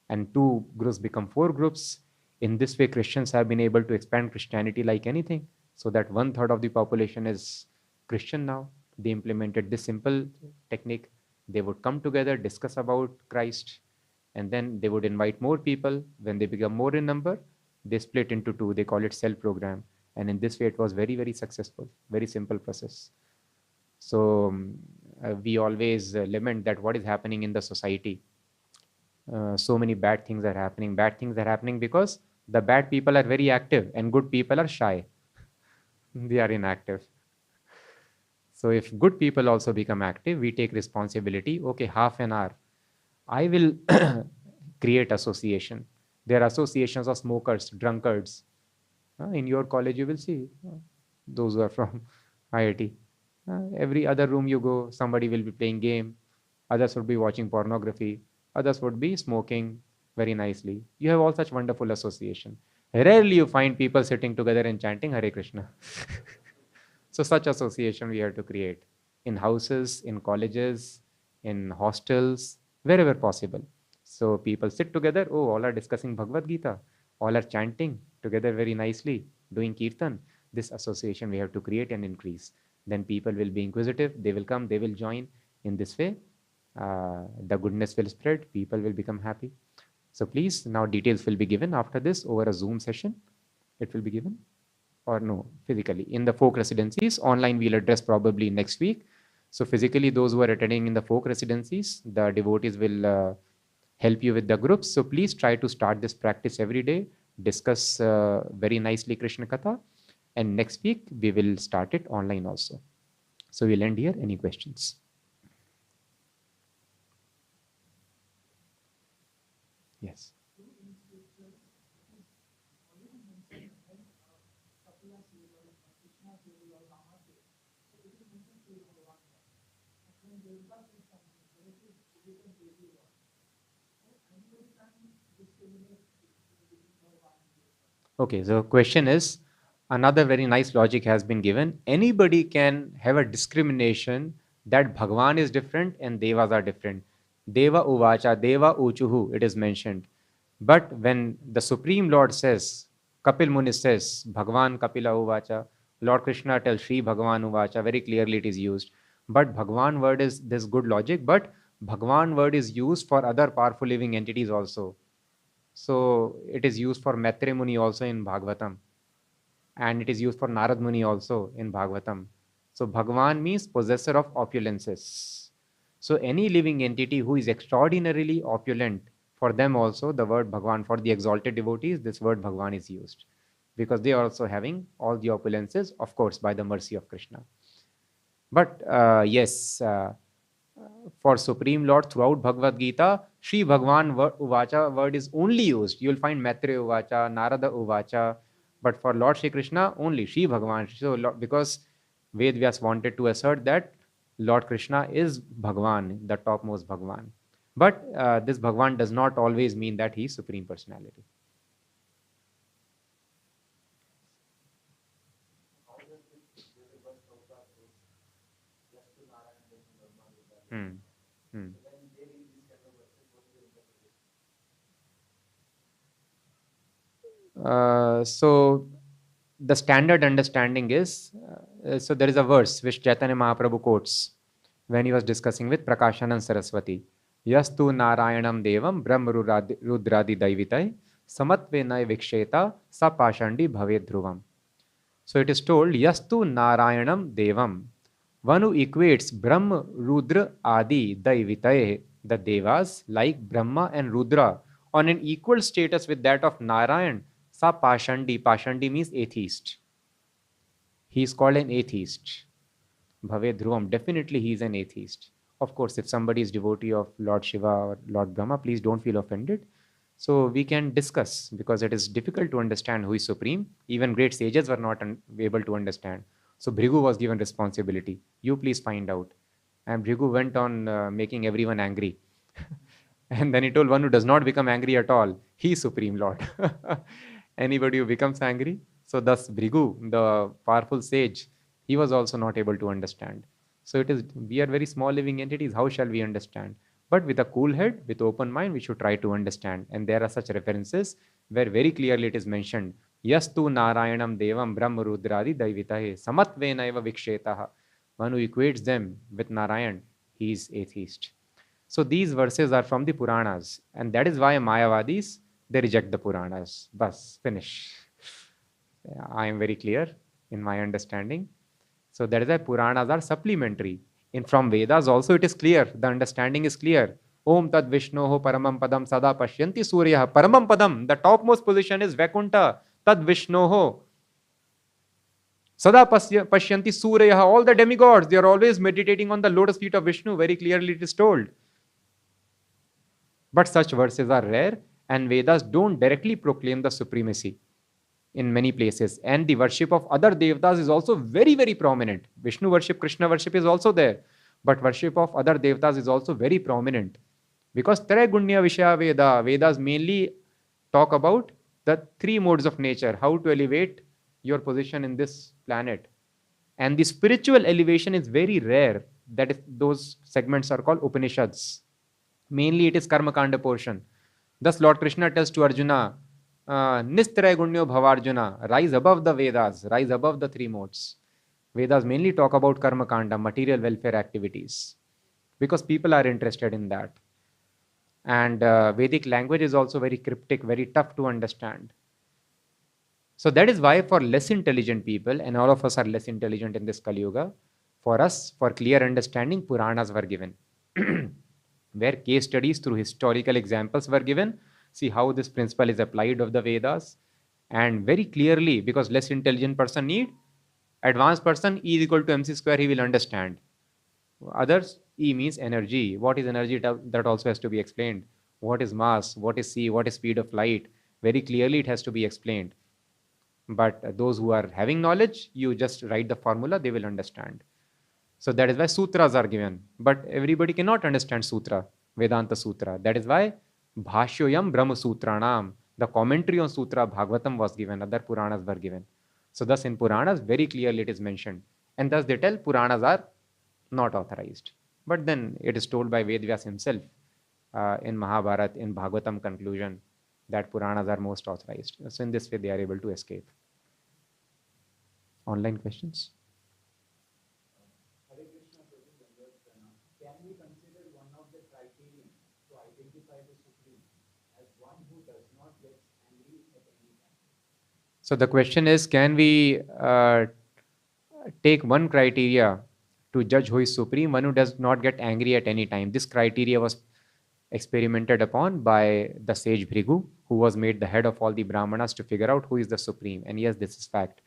and 2 groups become 4 groups. In this way, Christians have been able to expand Christianity like anything, so that 1/3 of the population is Christian now. They implemented this simple technique. They would come together, discuss about Christ, and then they would invite more people. When they become more in number, they split into 2. They call it cell program. And in this way, it was very, very successful. Very simple process. So we always lament that what is happening in the society. So many bad things are happening. Bad things are happening because the bad people are very active and good people are shy. They are inactive. So if good people also become active, we take responsibility. Okay, half an hour. I will create association. There are associations of smokers, drunkards. In your college, you will see those who are from IIT. Every other room you go, somebody will be playing game. Others would be watching pornography. Others would be smoking very nicely. You have all such wonderful association. Rarely you find people sitting together and chanting Hare Krishna. So such association we have to create in houses, in colleges, in hostels, wherever possible. So people sit together, oh, all are discussing Bhagavad Gita, all are chanting together very nicely, doing kirtan. This association we have to create and increase. Then people will be inquisitive, they will come, they will join. In this way, the goodness will spread, people will become happy. So please, now details will be given after this over a Zoom session. It will be given. Or no, physically. In the folk residencies, online we'll address probably next week. So physically, those who are attending in the folk residencies, the devotees will help you with the groups. So please try to start this practice every day. Discuss very nicely Krishna Katha. And next week, we will start it online also. So we'll end here. Any questions? Yes. Okay, so question is, another very nice logic has been given. Anybody can have a discrimination that Bhagwan is different and Devas are different. Deva Uvacha, Deva Uchuhu, it is mentioned. But when the Supreme Lord says, Kapil Muni says, Bhagwan Kapila Uvacha, Lord Krishna tells Shri Bhagwan Uvacha, very clearly it is used. But Bhagwan word is this good logic, but Bhagwan word is used for other powerful living entities also. So it is used for Maitre Muni also in Bhagavatam, and it is used for Narad Muni also in Bhagavatam. So Bhagwan means possessor of opulences. So any living entity who is extraordinarily opulent, for them also the word Bhagwan, for the exalted devotees, this word Bhagwan is used. Because they are also having all the opulences, of course, by the mercy of Krishna. But yes, for Supreme Lord throughout Bhagavad Gita, Shri Bhagwan Uvacha word is only used. You will find Maitre Uvacha, Narada Uvacha, but for Lord Shri Krishna, only Shri Bhagwan. So, because Ved Vyas wanted to assert that Lord Krishna is Bhagwan, the topmost Bhagwan. But this Bhagwan does not always mean that he is Supreme Personality. Hmm. Hmm. So the standard understanding is, so there is a verse which Chaitanya Mahaprabhu quotes when he was discussing with Prakashanand Saraswati. Yastu Narayanam Devam Brahm Rudradi Daivitai Samatvenai Viksheta Sa Pashandi Bhave Dhruvam. So it is told, Yastu Narayanam Devam. One who equates Brahma, Rudra, Adi, Daivitaye, the Devas, like Brahma and Rudra, on an equal status with that of Narayan, Sa Pashandi. Pashandi means atheist. He is called an atheist. Bhave Dhruvam. Definitely he is an atheist. Of course, if somebody is devotee of Lord Shiva or Lord Brahma, please don't feel offended. So we can discuss, because it is difficult to understand who is supreme. Even great sages were not able to understand. So Bhrigu was given responsibility. You please find out. And Bhrigu went on making everyone angry. And then he told, one who does not become angry at all, he is Supreme Lord. Anybody who becomes angry. So thus Bhrigu, the powerful sage, he was also not able to understand. So it is, we are very small living entities. How shall we understand? But with a cool head, with open mind, we should try to understand. And there are such references where very clearly it is mentioned, Yastu Narayanam Devam Brahma Rudradi Daivitahe Samatvenaiva Vikshetaha. One who equates them with Narayan, he is atheist. So these verses are from the Puranas. And that is why Mayavadis, they reject the Puranas. Bas, finish. I am very clear in my understanding. So that is why Puranas are supplementary. And from Vedas also it is clear, the understanding is clear. Om Tad Vishnoho Paramam Padam Sada Pashyanti Surya. Paramam Padam, the topmost position is Vaikuntha. Tad Vishnoho Sada Pashyanti Surya. All the demigods, they are always meditating on the lotus feet of Vishnu. Very clearly it is told. But such verses are rare, and Vedas don't directly proclaim the supremacy in many places. And the worship of other devtas is also very, very prominent. Vishnu worship, Krishna worship is also there. But worship of other devtas is also very prominent. Because Traigunya Vishaya Veda, Vedas mainly talk about the three modes of nature, how to elevate your position in this planet. And the spiritual elevation is very rare. That is, those segments are called Upanishads. Mainly it is Karma Kanda portion. Thus Lord Krishna tells to Arjuna, Nistragunyo Bhavarjuna, rise above the Vedas, rise above the three modes. Vedas mainly talk about Karma Kanda, material welfare activities, because people are interested in that. And Vedic language is also very cryptic, very tough to understand. So that is why for less intelligent people, and all of us are less intelligent in this Kali Yuga, for us, for clear understanding, Puranas were given. Where case studies through historical examples were given, see how this principle is applied of the Vedas, and very clearly, because less intelligent person need, advanced person, E is equal to mc square, he will understand. Others, E means energy. What is energy? That also has to be explained. What is mass? What is C? What is speed of light? Very clearly it has to be explained. But those who are having knowledge, you just write the formula, they will understand. So that is why sutras are given. But everybody cannot understand sutra, Vedanta Sutra. That is why Bhashyoyam Brahma Sutranam, the commentary on Sutra Bhagavatam was given, other Puranas were given. So thus in Puranas very clearly it is mentioned. And thus they tell Puranas are not authorized. But then it is told by Vedvyas himself in Mahabharata, in Bhagavatam conclusion, that Puranas are most authorized. So in this way they are able to escape. Online questions? Hare Krishna, Prabhu, Dandavat Pranam. Can we consider one of the criterion to identify the Supreme as one who does not get angry at any time? So the question is, can we take one criteria to judge who is supreme, one who does not get angry at any time? This criteria was experimented upon by the sage Bhrigu, who was made the head of all the Brahmanas to figure out who is the supreme. And yes, this is fact.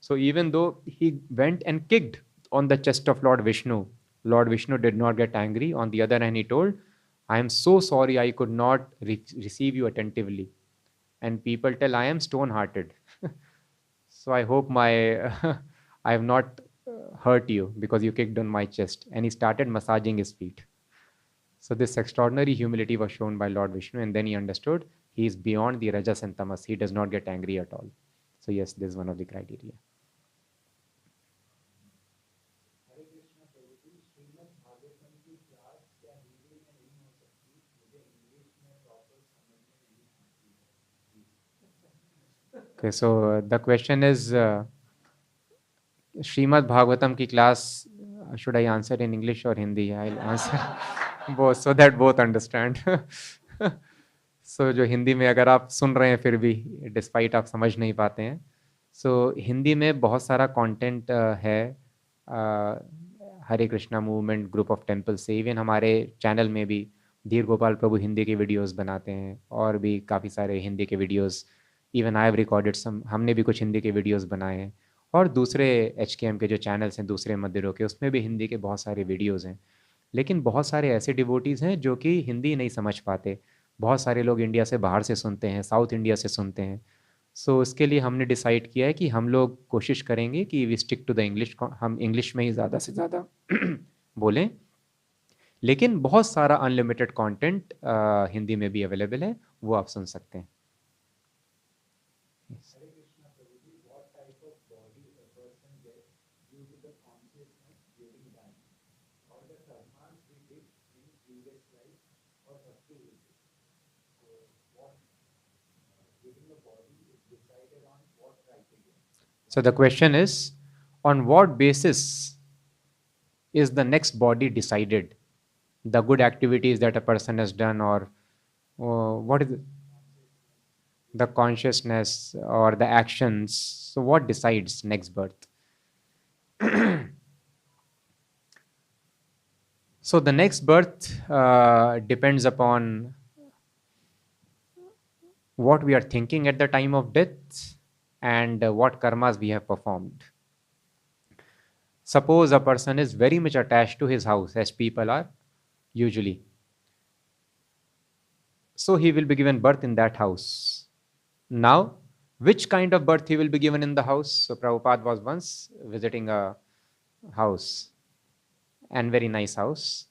So even though he went and kicked on the chest of Lord Vishnu did not get angry. On the other hand, he told, I am so sorry I could not receive you attentively. And people tell, I am stone-hearted. So I hope I have not hurt you because you kicked on my chest. And he started massaging his feet. So this extraordinary humility was shown by Lord Vishnu, and then he understood he is beyond the rajas and tamas. He does not get angry at all. So yes, this is one of the criteria. हरे कृष्ण प्रभु जी, श्रीमद् भागवतम की class क्या हिंदी में नहीं हो सकती? मुझे English में proper समझ में नहीं आती है। Okay, so the question is, Śrīmad-Bhāgavatam ki class, should I answer in English or Hindi? I'll answer both so that both understand. So जो हिंदी में अगर आप सुन रहे हैं फिर भी डिस्पाइट आप समझ नहीं पाते हैं, सो हिंदी में बहुत सारा कंटेंट है Hare Krishna movement group of temple से. इवन हमारे चैनल में भी धीर गोपाल प्रभु हिंदी के वीडियोस बनाते हैं और भी काफ़ी सारे हिंदी के videos. Even I have recorded some, हमने भी कुछ हिंदी के वीडियोस बनाए हैं. और दूसरे HKM के जो चैनल्स हैं दूसरे मंदिरों के, उसमें भी हिंदी के बहुत सारे वीडियोस हैं. लेकिन बहुत सारे ऐसे डिवोटीज़ हैं जो कि हिंदी नहीं समझ पाते. बहुत सारे लोग इंडिया से बाहर से सुनते हैं, साउथ इंडिया से सुनते हैं. सो इसके लिए हमने डिसाइड किया है कि हम लोग कोशिश करेंगे कि we stick to the English, हम इंग्लिश में ही ज़्यादा से ज़्यादा बोलें. लेकिन बहुत सारा अनलिमिटेड कंटेंट हिंदी में भी अवेलेबल है, वो आप सुन सकते हैं. Yes. Hare Krishna Prabhu ji, what type of body a person gets due to the consciousness during dying, or the karmas we did in previous life, or bhakti we did? So what giving a body is decided on what criteria? So the question is, on what basis is the next body decided? The good activities that a person has done, or what is it? The consciousness or the actions. So what decides next birth? So the next birth depends upon what we are thinking at the time of death and what karmas we have performed. Suppose a person is very much attached to his house, as people are usually. So he will be given birth in that house. Now, which kind of birth he will be given in the house? So Prabhupada was once visiting a house, and very nice house,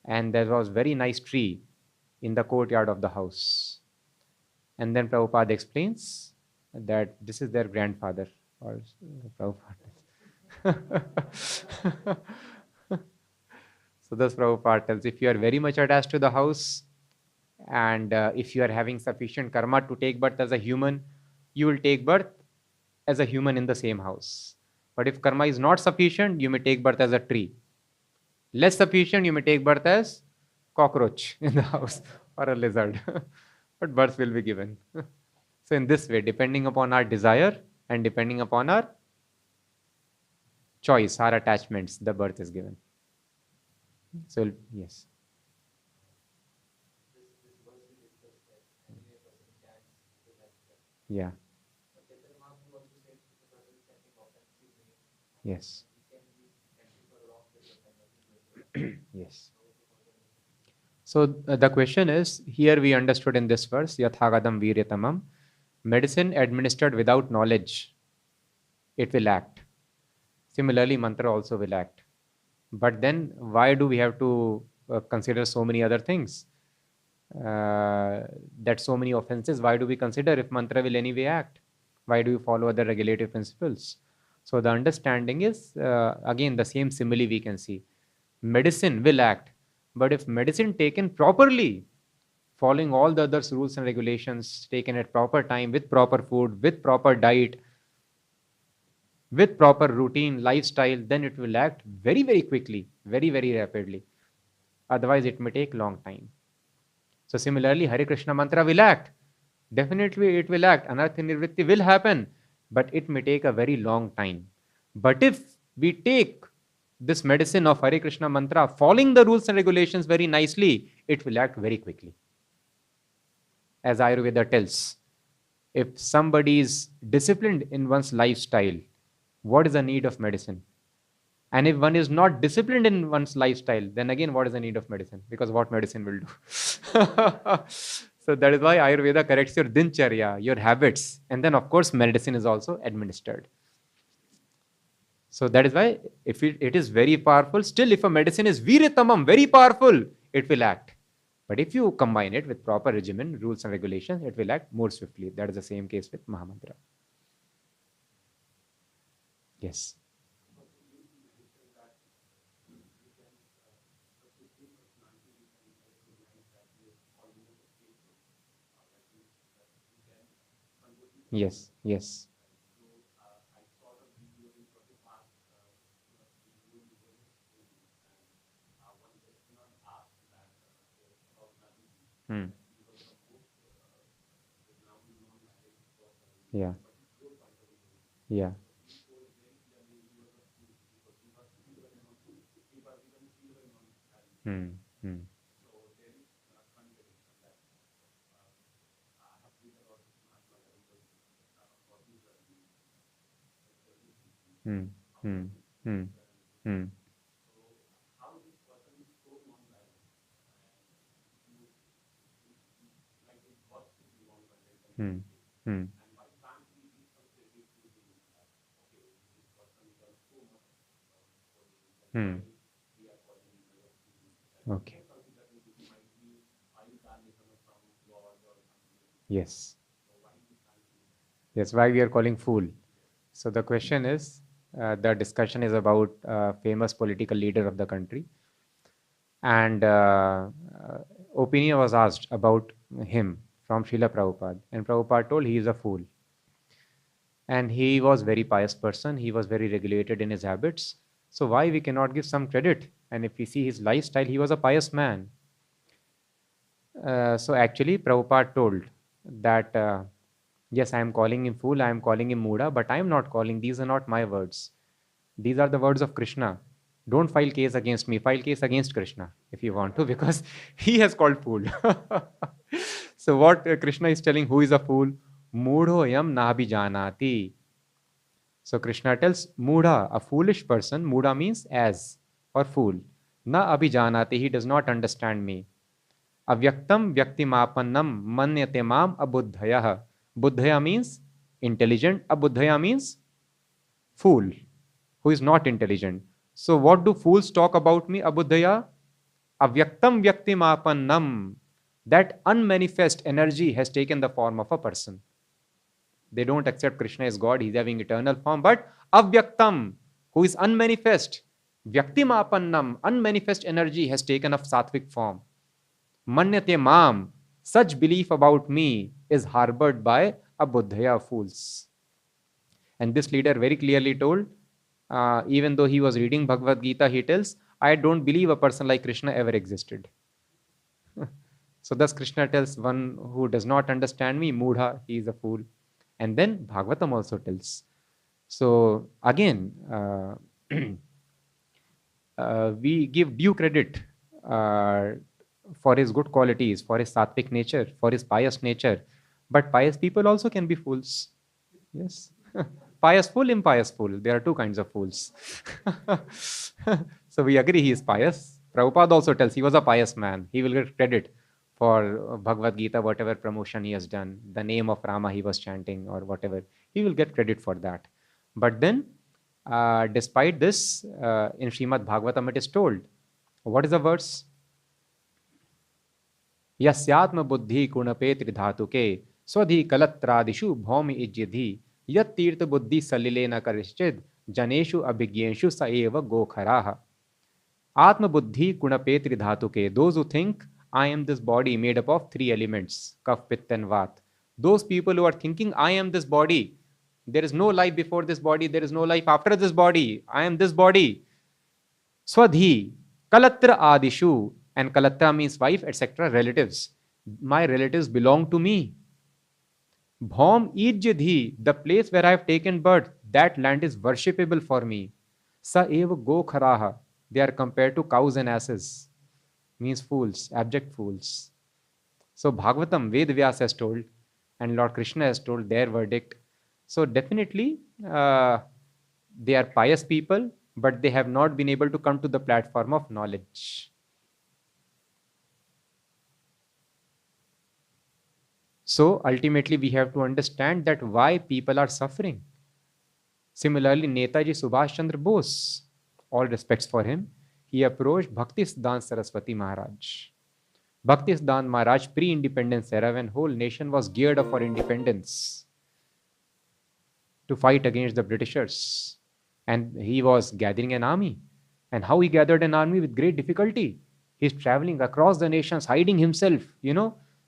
and there was very nice tree in the courtyard of the house. And then Prabhupada explains that this is their grandfather, or Prabhupada. So thus Prabhupada tells, if you are very much attached to the house, and if you are having sufficient karma to take birth as a human, you will take birth as a human in the same house. But if karma is not sufficient, you may take birth as a tree. Less sufficient, you may take birth as cockroach in the house or a lizard. But birth will be given. So in this way, depending upon our desire and depending upon our choice, our attachments, the birth is given. So yes. Yeah. Yes. Yes. So the question is, here we understood in this verse, Yathagadam Viryatamam, medicine administered without knowledge, it will act. Similarly, mantra also will act. But then why do we have to consider so many other things? That so many offenses, why do we consider if mantra will anyway act? Why do you follow other regulative principles? So the understanding is, again, the same simile we can see. Medicine will act, but if medicine taken properly, following all the other rules and regulations, taken at proper time, with proper food, with proper diet, with proper routine, lifestyle, then it will act very, very quickly, very, very rapidly. Otherwise, it may take long time. So similarly, Hare Krishna mantra will act. Definitely it will act. Anartha nivritti will happen, but it may take a very long time. But if we take this medicine of Hare Krishna mantra, following the rules and regulations very nicely, it will act very quickly. As Ayurveda tells, if somebody is disciplined in one's lifestyle, what is the need of medicine? And if one is not disciplined in one's lifestyle, then again, what is the need of medicine? Because what medicine will do? So that is why Ayurveda corrects your dincharya, your habits. And then, of course, medicine is also administered. So that is why if it is very powerful, still if a medicine is viritamam, very powerful, it will act. But if you combine it with proper regimen, rules and regulations, it will act more swiftly. That is the same case with Mahamantra. Yes. Yes, yes. Hmm. Yeah. Yeah. Hmm. Hmm. Hmm. Hmm. Hmm. Hmm. Hmm. Hmm. Hmm. Okay. Yes. That's why we are calling fool. So the question is, the discussion is about famous political leader of the country, and opinion was asked about him from Srila Prabhupada, and Prabhupada told he is a fool. And he was very pious person. He was very regulated in his habits. So why we cannot give some credit? And if we see his lifestyle, he was a pious man. So actually, Prabhupada told that, yes, I am calling him fool, I am calling him Muda, but I am not calling, these are not my words. These are the words of Krishna. Don't file case against me, file case against Krishna if you want to, because he has called fool. So what Krishna is telling, who is a fool? Mudho yam nabhijanati. So Krishna tells Mudha, a foolish person. Mudha means as or fool. Na abhijanati, he does not understand me. Avyaktam vyaktimapannam manyate mam abuddhayah. Buddhaya means intelligent. Abuddhaya means fool, who is not intelligent. So what do fools talk about me, Abuddhaya? Avyaktam vyaktimapannam. That unmanifest energy has taken the form of a person. They don't accept Krishna as God, he's having eternal form, but avyaktam, who is unmanifest. Vyaktimapannam, unmanifest energy has taken a sattvic form. Manyate mam, such belief about me is harbored by Abuddhaya fools. And this leader very clearly told, even though he was reading Bhagavad Gita, he tells, I don't believe a person like Krishna ever existed. So thus Krishna tells, one who does not understand me, Mudha, he is a fool. And then Bhagavatam also tells. So again, we give due credit for his good qualities, for his sattvic nature, for his pious nature. But pious people also can be fools. Yes. Pious fool, impious fool. There are two kinds of fools. So we agree he is pious. Prabhupada also tells he was a pious man. He will get credit for Bhagavad Gita, whatever promotion he has done, the name of Rama he was chanting or whatever. He will get credit for that. But then, Despite this, in Śrīmad-Bhāgavatam it is told. What is the verse? यस्यात्म बुद्धि गुणपे त्रिधातुके स्वधि कलत्रादिषु भौमि इज्यधि यत् तीर्थ बुद्धि सलिलेन करिश्चिद जनेषु अभिज्ञेषु स एव गोखराः. Atma buddhi gunape tridhatuke. Those who think I am this body made up of three elements, kaf, pitta and vat. Those people who are thinking I am this body, there is no life before this body, there is no life after this body, I am this body. Swadhi, kalatra adishu, and kalatra means wife, etc., relatives. My relatives belong to me. Bhaum ijyadhi, the place where I have taken birth, that land is worshipable for me. Sa eva go kharaha, they are compared to cows and asses, means fools, abject fools. So Bhagavatam, Ved Vyas has told, and Lord Krishna has told their verdict. So definitely they are pious people, but they have not been able to come to the platform of knowledge. So ultimately we have to understand that why people are suffering. Similarly, Netaji Subhash Chandra Bose, all respects for him, he approached Bhakti Siddhanta Saraswati Maharaj. Bhakti Siddhanta Maharaj, pre-independence era, when whole nation was geared up for independence to fight against the Britishers. And he was gathering an army. And how he gathered an army? With great difficulty. He's traveling across the nations, hiding himself,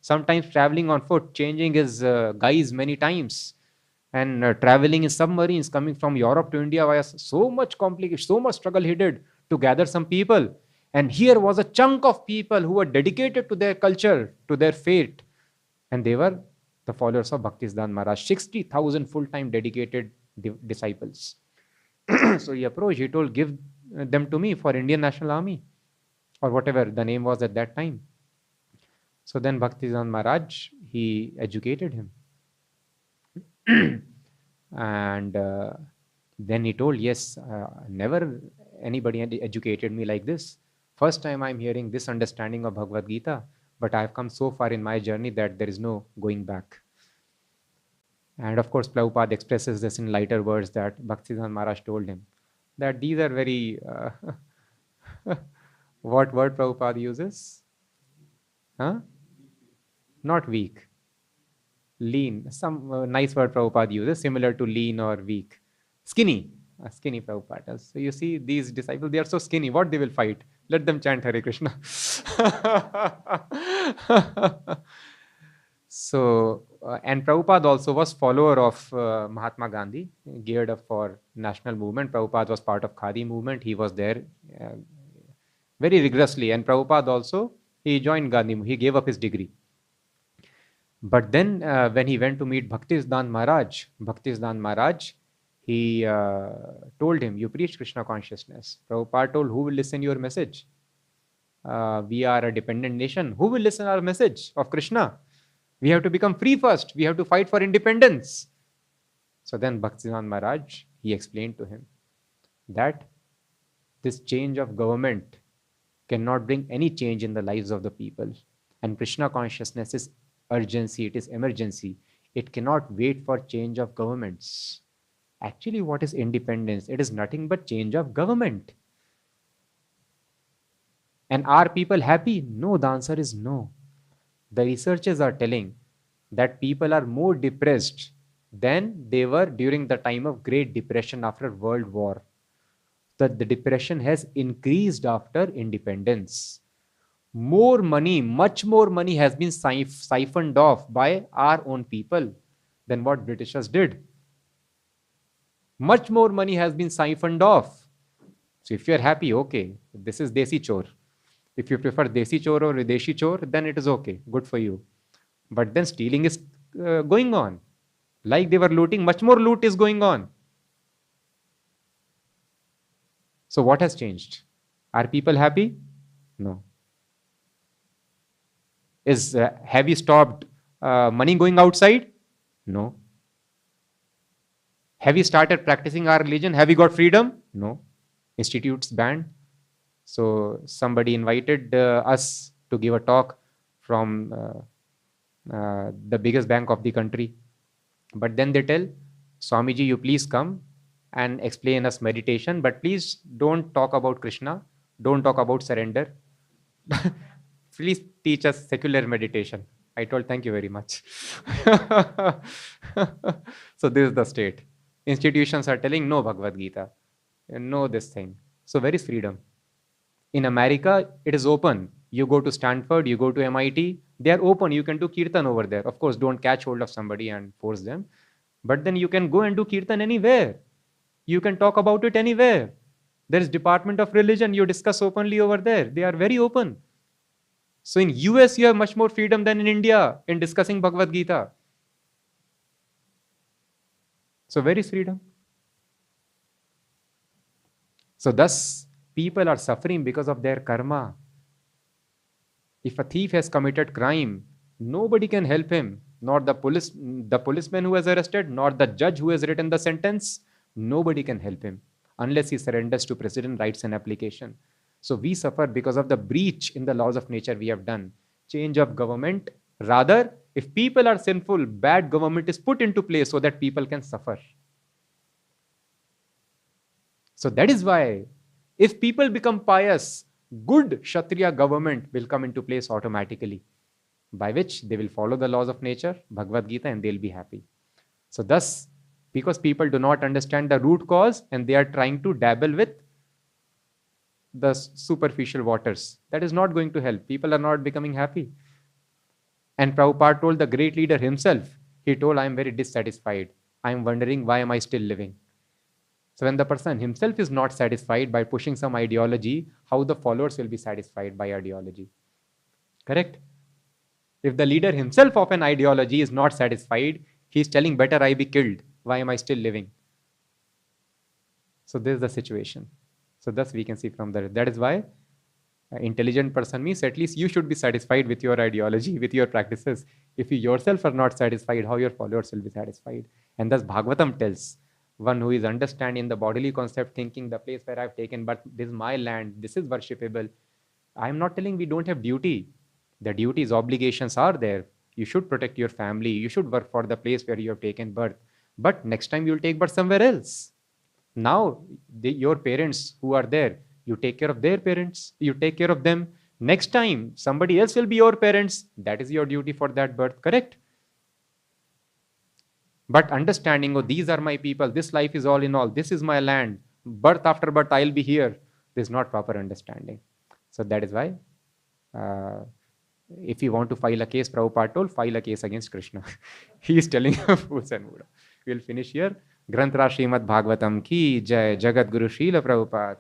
sometimes traveling on foot, changing his guise many times. And traveling in submarines coming from Europe to India via so much complication, so much struggle he did to gather some people. And here was a chunk of people who were dedicated to their culture, to their fate. And they were the followers of Bhaktisiddhanta Maharaj, 60,000 full-time dedicated disciples. So he approached, he told, give them to me for Indian National Army, or whatever the name was at that time. So then Bhaktisiddhanta Maharaj, he educated him. And then he told, yes, never anybody educated me like this. First time I'm hearing this understanding of Bhagavad Gita, but I've come so far in my journey that there is no going back. And of course, Prabhupada expresses this in lighter words that Bhaktisiddhanta Maharaj told him that these are very, what word Prabhupada uses? Not weak. Lean, some nice word Prabhupada uses, similar to lean or weak. Skinny. Skinny Prabhupada does. So you see, these disciples, they are so skinny. What they will fight? Let them chant Hare Krishna. So, and Prabhupada also was follower of Mahatma Gandhi, geared up for national movement. Prabhupada was part of Khadi movement. He was there very rigorously. And Prabhupada also, he joined Gandhi. He gave up his degree. But then when he went to meet Bhaktisiddhanta Maharaj, he told him, you preach Krishna consciousness. Prabhupada told, who will listen your message? We are a dependent nation. Who will listen our message of Krishna? We have to become free first. We have to fight for independence. So then Bhaktisiddhanta Maharaj, he explained to him that this change of government cannot bring any change in the lives of the people. And Krishna consciousness is urgency, it is emergency. It cannot wait for change of governments. Actually, what is independence? It is nothing but change of government. And are people happy? No, the answer is no. The researchers are telling that people are more depressed than they were during the time of Great Depression after World War. That the depression has increased after independence. More money, much more money has been siphoned off by our own people than what Britishers did. Much more money has been siphoned off. So if you're happy, okay, this is Desi Chor. If you prefer Desi Chor or Videshi Chor, then it is okay, good for you. But then stealing is going on. Like they were looting, much more loot is going on. So what has changed? Are people happy? No. Have you stopped money going outside? No. Have you started practicing our religion? Have you got freedom? No. Institutes banned. So somebody invited us to give a talk from the biggest bank of the country. But then they tell, Swamiji, you please come. and explain us meditation, but please don't talk about Krishna, don't talk about surrender. Please teach us secular meditation. I told, thank you very much. So this is the state. Institutions are telling no Bhagavad Gita, no this thing. So where is freedom? In America, it is open. You go to Stanford, you go to MIT, they are open. You can do kirtan over there. Of course, don't catch hold of somebody and force them. But then you can go and do kirtan anywhere. You can talk about it anywhere. There is Department of Religion. You discuss openly over there. They are very open. So in US, you have much more freedom than in India in discussing Bhagavad Gita. So where is freedom? So thus, people are suffering because of their karma. If a thief has committed crime, nobody can help him. Not the policeman who has arrested, nor the judge who has written the sentence. Nobody can help him unless he surrenders to President, writes an application. So we suffer because of the breach in the laws of nature we have done. Change of government. Rather, if people are sinful, bad government is put into place so that people can suffer. So that is why, if people become pious, good Kshatriya government will come into place automatically, by which they will follow the laws of nature, Bhagavad Gita, and they'll be happy. So thus, because people do not understand the root cause and they are trying to dabble with the superficial waters, that is not going to help. People are not becoming happy. And Prabhupada told the great leader himself, he told, I am very dissatisfied. I am wondering, why am I still living? So when the person himself is not satisfied by pushing some ideology, how the followers will be satisfied by ideology? Correct? If the leader himself of an ideology is not satisfied, he is telling, better I be killed. Why am I still living? So this is the situation. So thus we can see from that is why an intelligent person means at least you should be satisfied with your ideology, with your practices. If you yourself are not satisfied, how your followers will be satisfied? And thus Bhagavatam tells, one who is understanding the bodily concept, thinking the place where I've taken birth, this is my land, this is worshipable. I'm not telling we don't have duty. The duties, obligations are there. You should protect your family. You should work for the place where you have taken birth. But next time you'll take birth somewhere else. Now, your parents who are there, you take care of their parents. You take care of them. Next time, somebody else will be your parents. That is your duty for that birth, correct? But understanding, oh, these are my people. This life is all in all. This is my land. Birth after birth, I'll be here. This is not proper understanding. So that is why, if you want to file a case, Prabhupada told, file a case against Krishna. He is telling fools and Buddha. We'll finish here. Granthra Śrīmad-Bhāgavatam ki jai, Jagat Guru Srila Prabhupada.